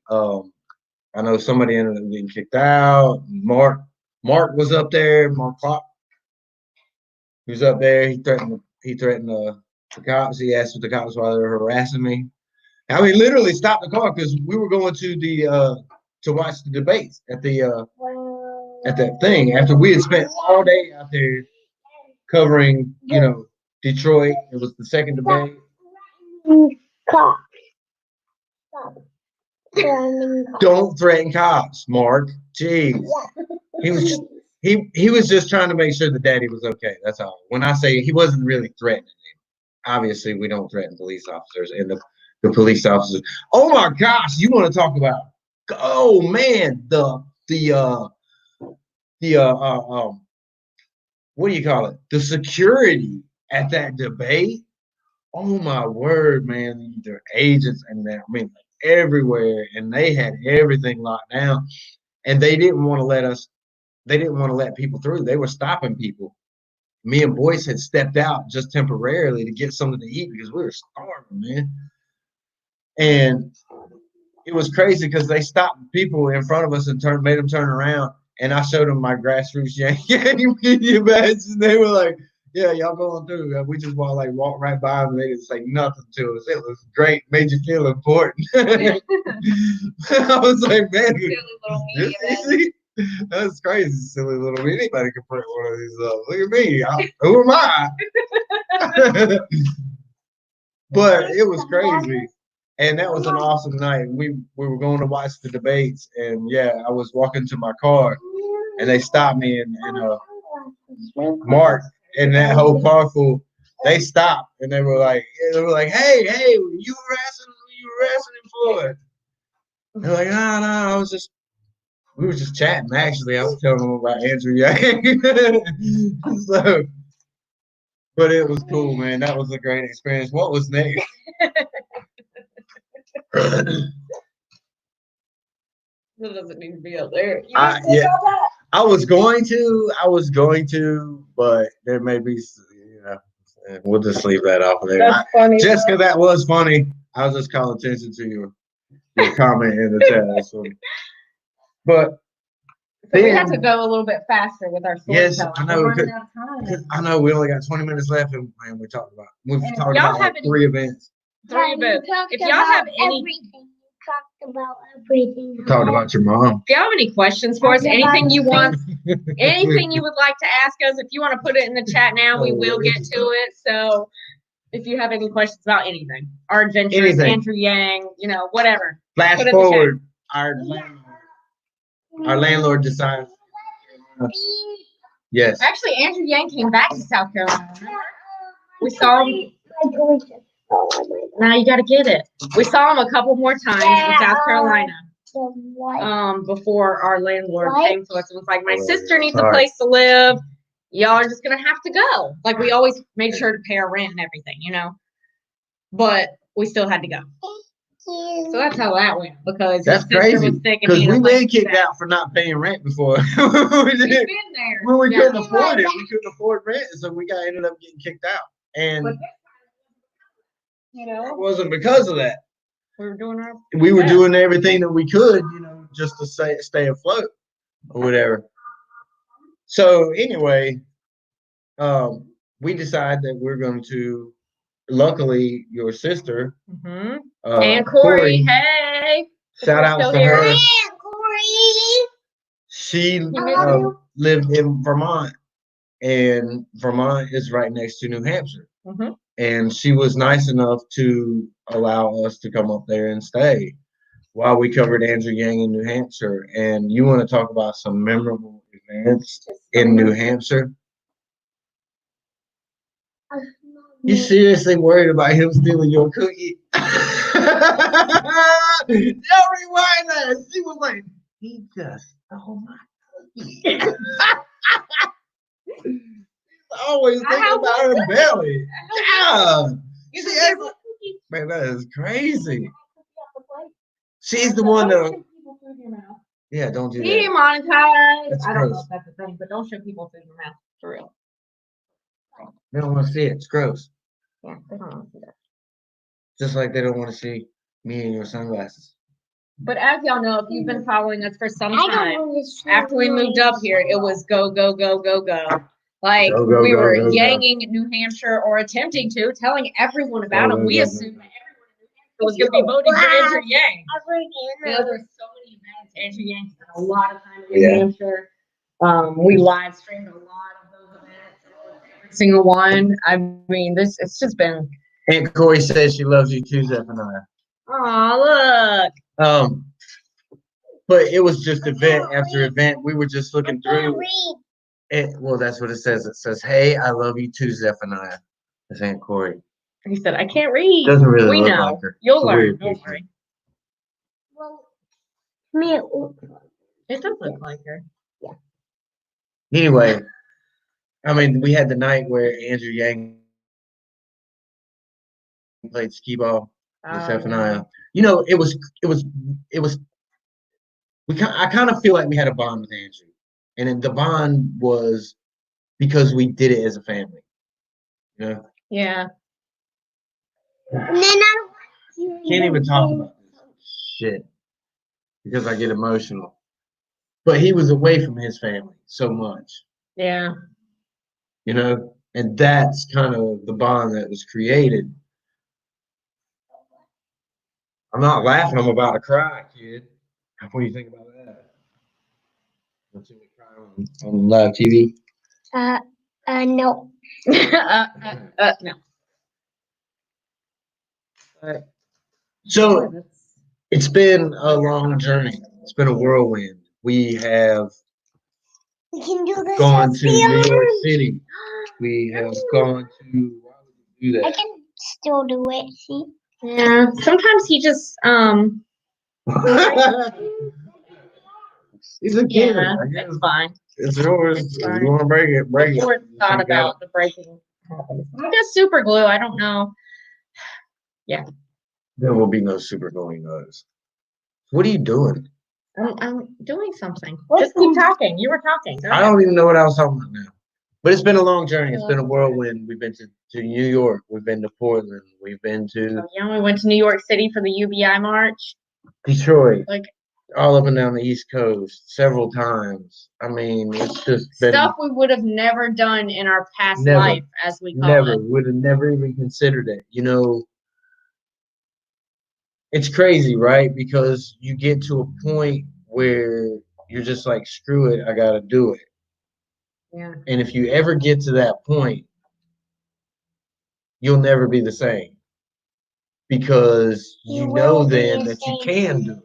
Speaker 1: I know somebody ended up getting kicked out. Mark was up there. Mark Clark. He was up there. He threatened the cops. He asked for the cops while they were harassing me. I mean, literally stopped the car because we were going to the to watch the debates at that thing after we had spent all day out there covering, Detroit. It was the second debate.
Speaker 3: Cops.
Speaker 1: Don't threaten cops, Mark. Jeez. He was just trying to make sure that Daddy was okay. That's all. When I say he wasn't really threatening him, obviously we don't threaten police officers and the police officers. Oh my gosh, you want to talk about? Oh man, what do you call it? The security at that debate. Oh my word, man! Their agents and everywhere, and they had everything locked down, and they didn't want to let us. They didn't want to let people through. They were stopping people. Me and Boyce had stepped out just temporarily to get something to eat because we were starving, man. And it was crazy because they stopped people in front of us and made them turn around. And I showed them my grassroots Yankee media badge, and they were like, "Yeah, y'all going through." We just walked right by them. They didn't say nothing to us. It was great. Made you feel important. I was like, man, this easy. That's crazy, silly little me. Anybody can print one of these up. Look at me. Who am I? But it was crazy. And that was an awesome night. We were going to watch the debates, and yeah, I was walking to my car, and they stopped me, and Mark and that whole car full, they stopped, and they were like, hey, you harassing him for it? They're like, no, we were just chatting. Actually, I was telling them about Andrew Yang. So, but it was cool, man. That was a great experience. What was next?
Speaker 2: It doesn't need to be up there.
Speaker 1: Yeah, I was going to, but there may be, we'll just leave that off of there.
Speaker 2: That's funny.
Speaker 1: Just because that was funny, I was just calling attention to your comment in the chat. So. But
Speaker 2: we have to go a little bit faster with our storytelling.
Speaker 1: Yes, I know. I know we only got 20 minutes left, and we've talked about like 3 events.
Speaker 2: 3 events. If y'all have any.
Speaker 3: Talked about everything.
Speaker 1: Talked about your mom.
Speaker 2: If y'all have any questions for us, anything you want, anything you would like to ask us, if you want to put it in the chat now, we will get to it. So if you have any questions about anything, our adventures, Andrew Yang, whatever.
Speaker 1: Flash forward, our landlord decided. Yes.
Speaker 2: Actually, Andrew Yang came back to South Carolina. We saw him. Now you gotta get it. We saw him a couple more times in South Carolina. Before our landlord came to us and was like, my sister needs a place to live. Y'all are just gonna have to go. Like, we always made sure to pay our rent and everything, But we still had to go. So that's how that went, because
Speaker 1: that's crazy. Because we've been kicked out for not paying rent before. We've been there. When we couldn't afford it, we couldn't afford rent, so we ended up getting kicked out. And it wasn't because of that. We were doing everything that we could, just to stay afloat or whatever. So anyway, we decided that we're going to. Luckily, your sister,
Speaker 2: and Corey, hey,
Speaker 1: shout out to her.
Speaker 3: Hey, Corey.
Speaker 1: She lived in Vermont, and Vermont is right next to New Hampshire. And she was nice enough to allow us to come up there and stay while we covered Andrew Yang in New Hampshire. And you want to talk about some memorable events in New Hampshire? You seriously worried about him stealing your cookie? Y'all rewind that. She was like, he just stole my cookie. Always thinking about her belly. Yeah. Man, that is crazy. She's the one that. Yeah, don't do that.
Speaker 2: Demonetized. I don't know if that's a thing, but don't show people food in your mouth, for real.
Speaker 1: They don't want to see it. It's gross.
Speaker 2: Yeah, they don't want to see that.
Speaker 1: Just like they don't want to see me in your sunglasses.
Speaker 2: But as y'all know, if you've been following us for some time, after we moved up here, it was go, go, go, go, go. Like, we were yanging New Hampshire, or attempting to, telling everyone about him. We assumed that everyone in New Hampshire was going to be voting for Andrew Yang. There were so many events. Andrew Yang spent a lot of time in New Hampshire. We live streamed a lot of those events. Every single one. I mean, it's just been.
Speaker 1: Aunt Corey says she loves you too, Zephaniah.
Speaker 2: Aw, look.
Speaker 1: But it was just event after event. We were just looking through. Well, that's what it says. It says, "Hey, I love you too, Zephaniah." That's Aunt Corey.
Speaker 2: He said, "I can't read."
Speaker 1: Doesn't really look like her.
Speaker 2: You'll learn. Don't worry.
Speaker 3: Well,
Speaker 2: it does look like her.
Speaker 3: Yeah.
Speaker 1: Anyway, I mean, we had the night where Andrew Yang played skee ball with Zephaniah. It was. I kind of feel like we had a bond with Andrew, and the bond was because we did it as a family.
Speaker 2: Yeah.
Speaker 3: And then I
Speaker 1: can't even talk about this shit because I get emotional. But he was away from his family so much.
Speaker 2: Yeah.
Speaker 1: And that's kind of the bond that was created. I'm not laughing. I'm about to cry, kid. What do you think about that? On live TV?
Speaker 3: No.
Speaker 2: No.
Speaker 1: So it's been a long journey. It's been a whirlwind. We have
Speaker 3: We can do this.
Speaker 1: gone to New York City. We have gone to. Why would you do
Speaker 3: I
Speaker 1: that?
Speaker 3: can still do it. See?
Speaker 2: Yeah. Sometimes he just
Speaker 1: He's a kid.
Speaker 2: yeah,
Speaker 1: I guess
Speaker 2: it's fine.
Speaker 1: it's yours.
Speaker 2: It's
Speaker 1: If
Speaker 2: fine.
Speaker 1: you want to break it, break
Speaker 2: Before
Speaker 1: it.
Speaker 2: it's thought about the breaking happens. I guess super glue. I don't know. Yeah.
Speaker 1: There will be no super going us. What are you doing?
Speaker 2: I'm doing something. Just keep talking. You were talking. Go
Speaker 1: I
Speaker 2: ahead.
Speaker 1: don't even know what I was talking about now. But it's been a long journey. It's been a whirlwind. We've been to New York. We've been to Portland. We've been to
Speaker 2: Yeah, we went to New York City for the UBI march.
Speaker 1: Detroit.
Speaker 2: Like
Speaker 1: All up and down the East Coast several times. I mean, it's just been
Speaker 2: stuff we would have never done in our past
Speaker 1: Never.
Speaker 2: life, as we call
Speaker 1: never
Speaker 2: it.
Speaker 1: would have never even considered it. You know, it's crazy, right? Because you get to a point where you're just like, screw it, I gotta do it.
Speaker 2: Yeah.
Speaker 1: And if you ever get to that point, you'll never be the same. Because you know then that you can do it.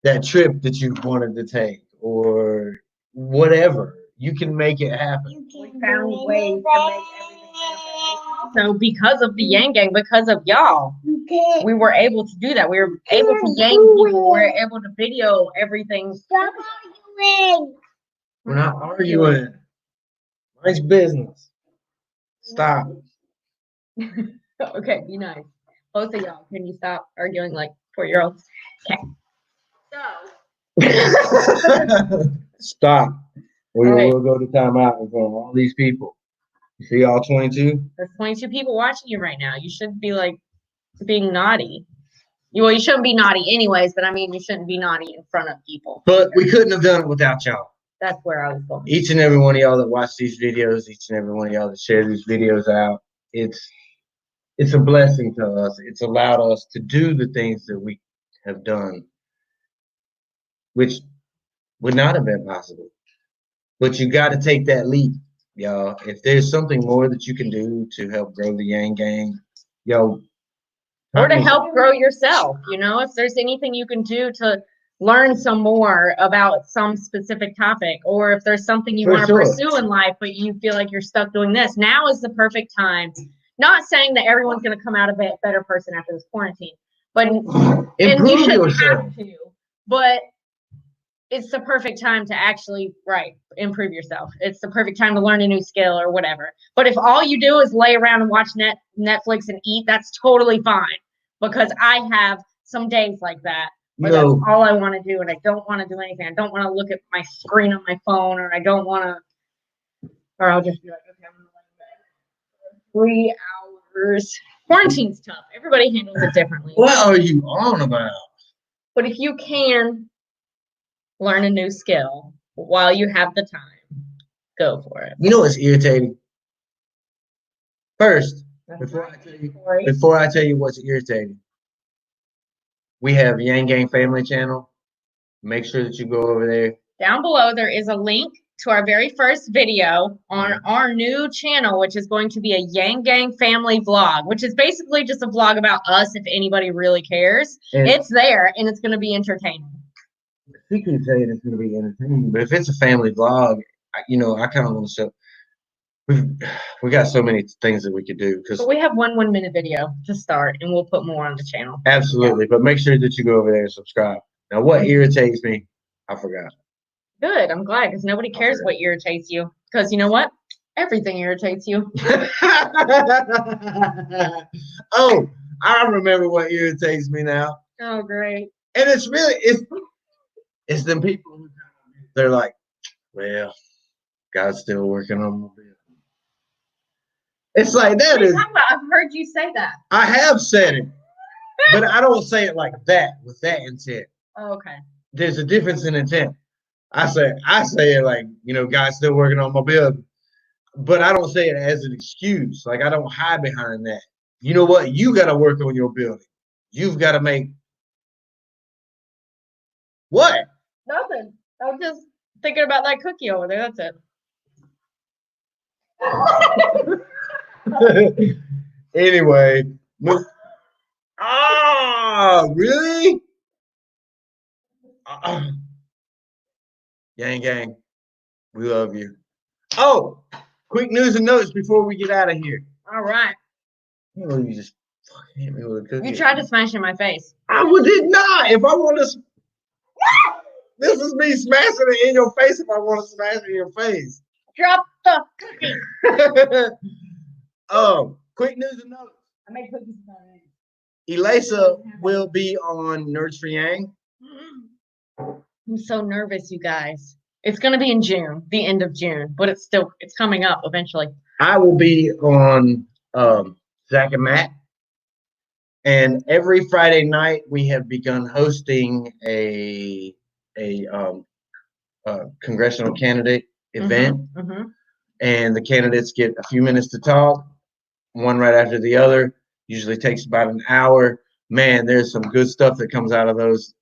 Speaker 1: That trip that you wanted to take or whatever, you can make it happen.
Speaker 2: We found ways to make everything happen. So because of the Yang Gang, because of y'all, we were able to do that. We were able to yang people. We were able to video everything.
Speaker 3: Stop arguing.
Speaker 1: We're not arguing. Nice business. Stop.
Speaker 2: Okay, be nice. Both of y'all, can you stop arguing like 4-year-olds? Okay. So.
Speaker 1: Stop. We
Speaker 2: All right.
Speaker 1: will go to timeout in front of all these people. You see all 22?
Speaker 2: There's 22 people watching you right now. You shouldn't be like being naughty. Well, you shouldn't be naughty anyways, but I mean, you shouldn't be naughty in front of people.
Speaker 1: But we couldn't have done it without y'all.
Speaker 2: That's where I was going.
Speaker 1: Each and every one of y'all that watch these videos, each and every one of y'all that share these videos out, it's a blessing to us. It's allowed us to do the things that we have done, which would not have been possible. But you got to take that leap, y'all. If there's something more that you can do to help grow the Yang Gang, yo.
Speaker 2: Or to help grow yourself, you know, if there's anything you can do to learn some more about some specific topic, or if there's something you want to pursue in life, but you feel like you're stuck doing this, now is the perfect time. Not saying that everyone's going to come out a better person after this quarantine, but and you shouldn't have to, but it's the perfect time to actually improve yourself. It's the perfect time to learn a new skill or whatever. But if all you do is lay around and watch Netflix and eat, that's totally fine, because I have some days like that where that's all I want to do, and I don't want to do anything. I don't want to look at my screen on my phone, or I don't want to, or I'll just be like, okay, I'm going to lay in bed for 3 hours. Quarantine's tough. Everybody handles it differently.
Speaker 1: What are you on about?
Speaker 2: But if you can learn a new skill while you have the time, go for it.
Speaker 1: You know what's irritating? First, before I tell you what's irritating, we have Yang Gang Family Channel. Make sure that you go over there.
Speaker 2: Down below, there is a link to our very first video on our new channel, which is going to be a Yang Gang family vlog, which is basically just a vlog about us if anybody really cares. It's there, and it's going to be entertaining.
Speaker 1: She keeps saying it's going to be entertaining, but if it's a family vlog, you know, I kind of want to show. We got so many things that we could do.
Speaker 2: But we have 1 minute video to start, and we'll put more on the channel.
Speaker 1: Absolutely, but make sure that you go over there and subscribe. Now, what irritates me, I forgot.
Speaker 2: Good, I'm glad, because nobody cares what irritates you. Because you know what? Everything irritates you.
Speaker 1: Oh, I remember what irritates me now.
Speaker 2: Oh, great.
Speaker 1: And it's them people who they're like, well, God's still working on my business. It's like that is.
Speaker 2: I've heard you say that.
Speaker 1: I have said it, but I don't say it like that with that intent.
Speaker 2: Oh, okay.
Speaker 1: There's a difference in intent. I say it like, you know, God's still working on my business, but I don't say it as an excuse. Like, I don't hide behind that. You know what? You got to work on your building. You've got to make. What?
Speaker 2: Nothing. I'm just thinking about that cookie over there. That's it.
Speaker 1: Anyway, really? Gang, gang, we love you. Oh, quick news and notes before we get out of here.
Speaker 2: All right.
Speaker 1: You just fucking hit me with a cookie.
Speaker 2: You tried to smash in my face.
Speaker 1: I did not. If I want to, this is me smashing it in your face. If I want to smash it in your face.
Speaker 2: Drop the cookie.
Speaker 1: Quick news and notes.
Speaker 2: I made cookies about it.
Speaker 1: Elisa will be on Nerds for Yang.
Speaker 2: I'm so nervous, you guys. It's gonna be in June, the end of June, but it's coming up eventually.
Speaker 1: I will be on Zach and Matt, and every Friday night we have begun hosting a congressional candidate event, and the candidates get a few minutes to talk, one right after the other. Usually takes about an hour. Man, there's some good stuff that comes out of those.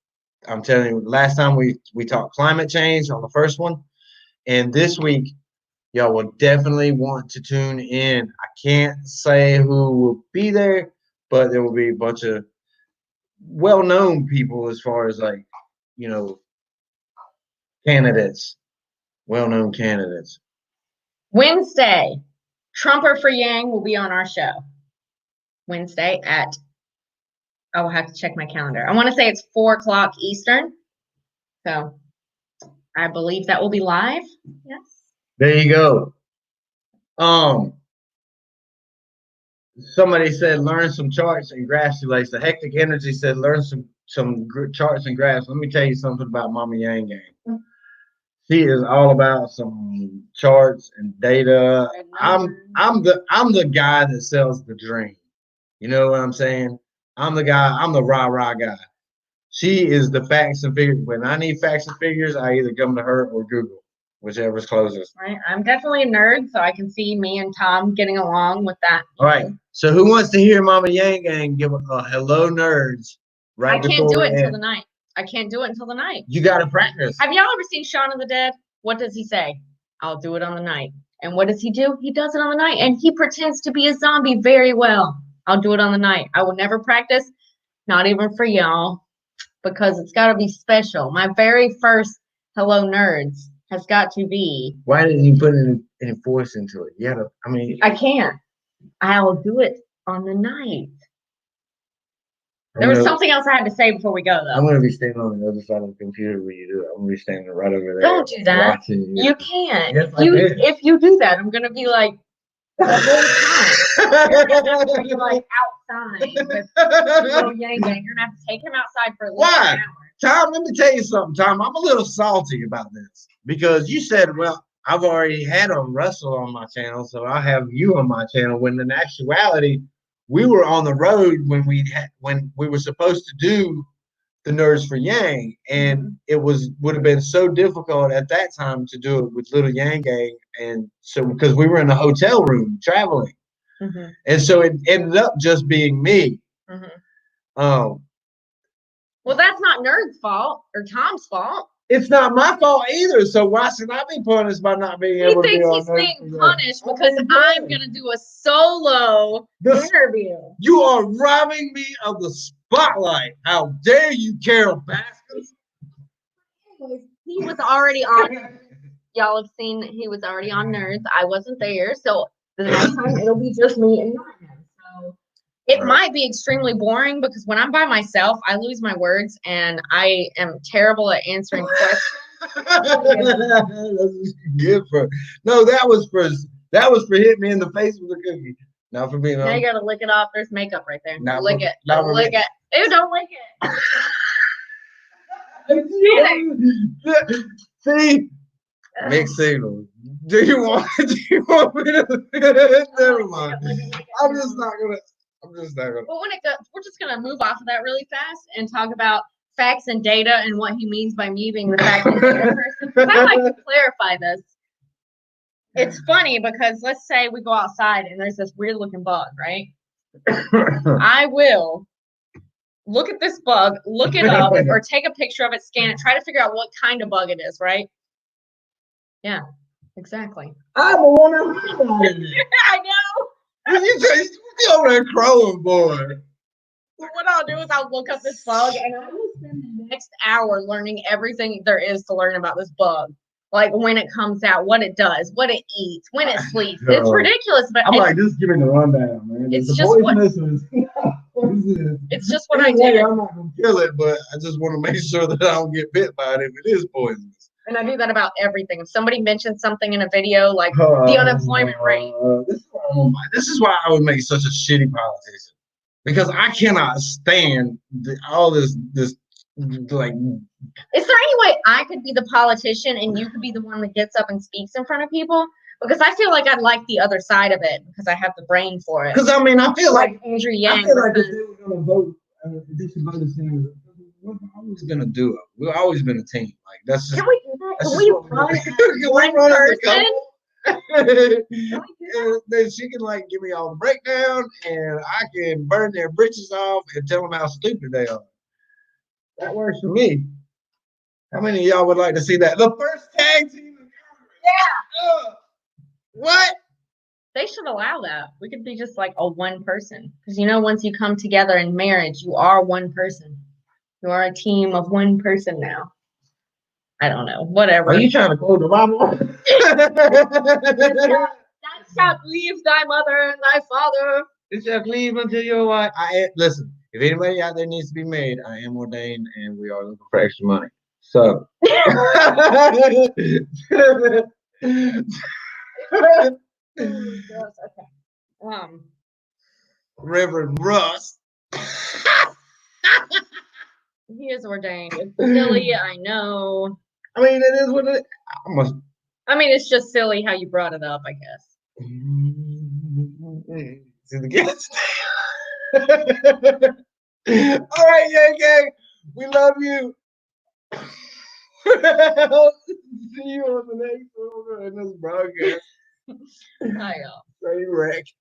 Speaker 1: I'm telling you, last time we talked climate change on the first one, and this week y'all will definitely want to tune in. I can't say who will be there, but there will be a bunch of well-known people as far as candidates, well-known candidates.
Speaker 2: Wednesday, Trumper for Yang will be on our show. Wednesday at, I will have to check my calendar. I want to say it's 4:00 Eastern. So I believe that will be live. Yes.
Speaker 1: There you go. Somebody said learn some charts and graphs. The Hectic Energy said learn some charts and graphs. Let me tell you something about Mama Yang Gang. She is all about some charts and data. I'm the guy that sells the dream. You know what I'm saying? I'm the rah-rah guy. She is the facts and figures. When I need facts and figures, I either come to her or Google, whichever's closest.
Speaker 2: Right. I'm definitely a nerd, so I can see me and Tom getting along with that.
Speaker 1: All right. So who wants to hear Mama Yang Gang give a hello, nerds? Right.
Speaker 2: I can't do it until the night. I can't do it until the night.
Speaker 1: You got to practice.
Speaker 2: Have y'all ever seen Shaun of the Dead? What does he say? I'll do it on the night. And what does he do? He does it on the night. And he pretends to be a zombie very well. I'll do it on the night. I will never practice, not even for y'all, because it's got to be special. My very first Hello Nerds has got to be.
Speaker 1: Why didn't you put any force into it? Yeah,
Speaker 2: I can't. I'll do it on the night. There was something else I had to say before we go, though.
Speaker 1: I'm going to be standing on the other side of the computer when you do it. I'm going to be standing right over there.
Speaker 2: Don't do that. You can't.
Speaker 1: Yes,
Speaker 2: if you do that, I'm going to be like, the whole time. You're like outside with little Yang Gang. You're going to have to take him outside for at least an hour.
Speaker 1: Tom, let me tell you something, Tom. I'm a little salty about this because you said, well, I've already had a Russell on my channel, so I'll have you on my channel, when in actuality, we were on the road when we were supposed to do the Nerds for Yang, and it would have been so difficult at that time to do it with little Yang Gang, and so because we were in a hotel room traveling, and so it ended up just being me.
Speaker 2: Well, that's not Nerd's fault or Tom's fault.
Speaker 1: It's not my fault either. So why should I be punished by not being able to be on?
Speaker 2: He thinks he's being punished because I'm going to do a solo interview.
Speaker 1: You are robbing me of the spotlight. How dare you, Carol Baskins?
Speaker 2: He was already on. Y'all have seen he was already on Nerds. I wasn't there. So the next time it'll be just me and not him. So it might be extremely boring because when I'm by myself, I lose my words and I am terrible at answering questions.
Speaker 1: That's good for. No, that was for hitting me in the face with a cookie. Not for being.
Speaker 2: Now you gotta lick it off. There's makeup right there.
Speaker 1: Not
Speaker 2: lick
Speaker 1: for,
Speaker 2: it.
Speaker 1: Not for
Speaker 2: lick
Speaker 1: me.
Speaker 2: it. Ew! Don't lick
Speaker 1: it. See, mixed signals. Do you want me to? Never mind. I'm just not gonna.
Speaker 2: But we're just gonna move off of that really fast and talk about facts and data and what he means by me being the fact and data person. I like to clarify this. It's funny because let's say we go outside and there's this weird looking bug, right? I will look at this bug, look it up, or take a picture of it, scan it, try to figure out what kind of bug it is, right? Yeah, exactly.
Speaker 1: I don't want to.
Speaker 2: I know.
Speaker 1: You over there crowing, boy.
Speaker 2: So what I'll do is I'll look up this bug and I will spend the next hour learning everything there is to learn about this bug. Like when it comes out, what it does, what it eats, when it sleeps. It's ridiculous, but
Speaker 1: I'm like, just give me the rundown, man.
Speaker 2: It's
Speaker 1: the
Speaker 2: just what-
Speaker 1: poisonous is.
Speaker 2: it's just what I
Speaker 1: Anyway,
Speaker 2: do.
Speaker 1: I'm not gonna kill it, but I just want to make sure that I don't get bit by it if it is poisonous.
Speaker 2: And I do that about everything. If somebody mentions something in a video, like the unemployment rate.
Speaker 1: This is why I would make such a shitty politician. Because I cannot stand all this like.
Speaker 2: Is there any way I could be the politician and you could be the one that gets up and speaks in front of people? Because I feel like I'd like the other side of it because I have the brain for it.
Speaker 1: Because I mean, I feel like
Speaker 2: Andrew Yang.
Speaker 1: I feel like if they were gonna vote, they should vote the same. We're always gonna do it. We've always been a team. Like that's just.
Speaker 2: Can we do that? Can we run
Speaker 1: one
Speaker 2: person?
Speaker 1: And then she can like give me all the breakdown, and I can burn their britches off and tell them how stupid they are. That works for me. How many of y'all would like to see that? The first tag team in Congress.
Speaker 2: Yeah.
Speaker 1: What?
Speaker 2: They should allow that. We could be just like a one person. Because once you come together in marriage, you are one person. You are a team of one person now. I don't know. Whatever.
Speaker 1: Are you trying to quote the Bible?
Speaker 2: Thou shalt leave thy mother and thy father.
Speaker 1: You shall leave until your wife. Listen, if anybody out there needs to be made, I am ordained and we are looking for extra money. So
Speaker 2: Okay.
Speaker 1: Reverend Russ.
Speaker 2: He is ordained. It's silly, I know.
Speaker 1: I mean, it is what it is.
Speaker 2: I mean, it's just silly how you brought it up, I guess.
Speaker 1: See the guest. All right, Yang Gang. We love you. See you on the next one in this broadcast.
Speaker 2: Bye, y'all.
Speaker 1: Stay wrecked.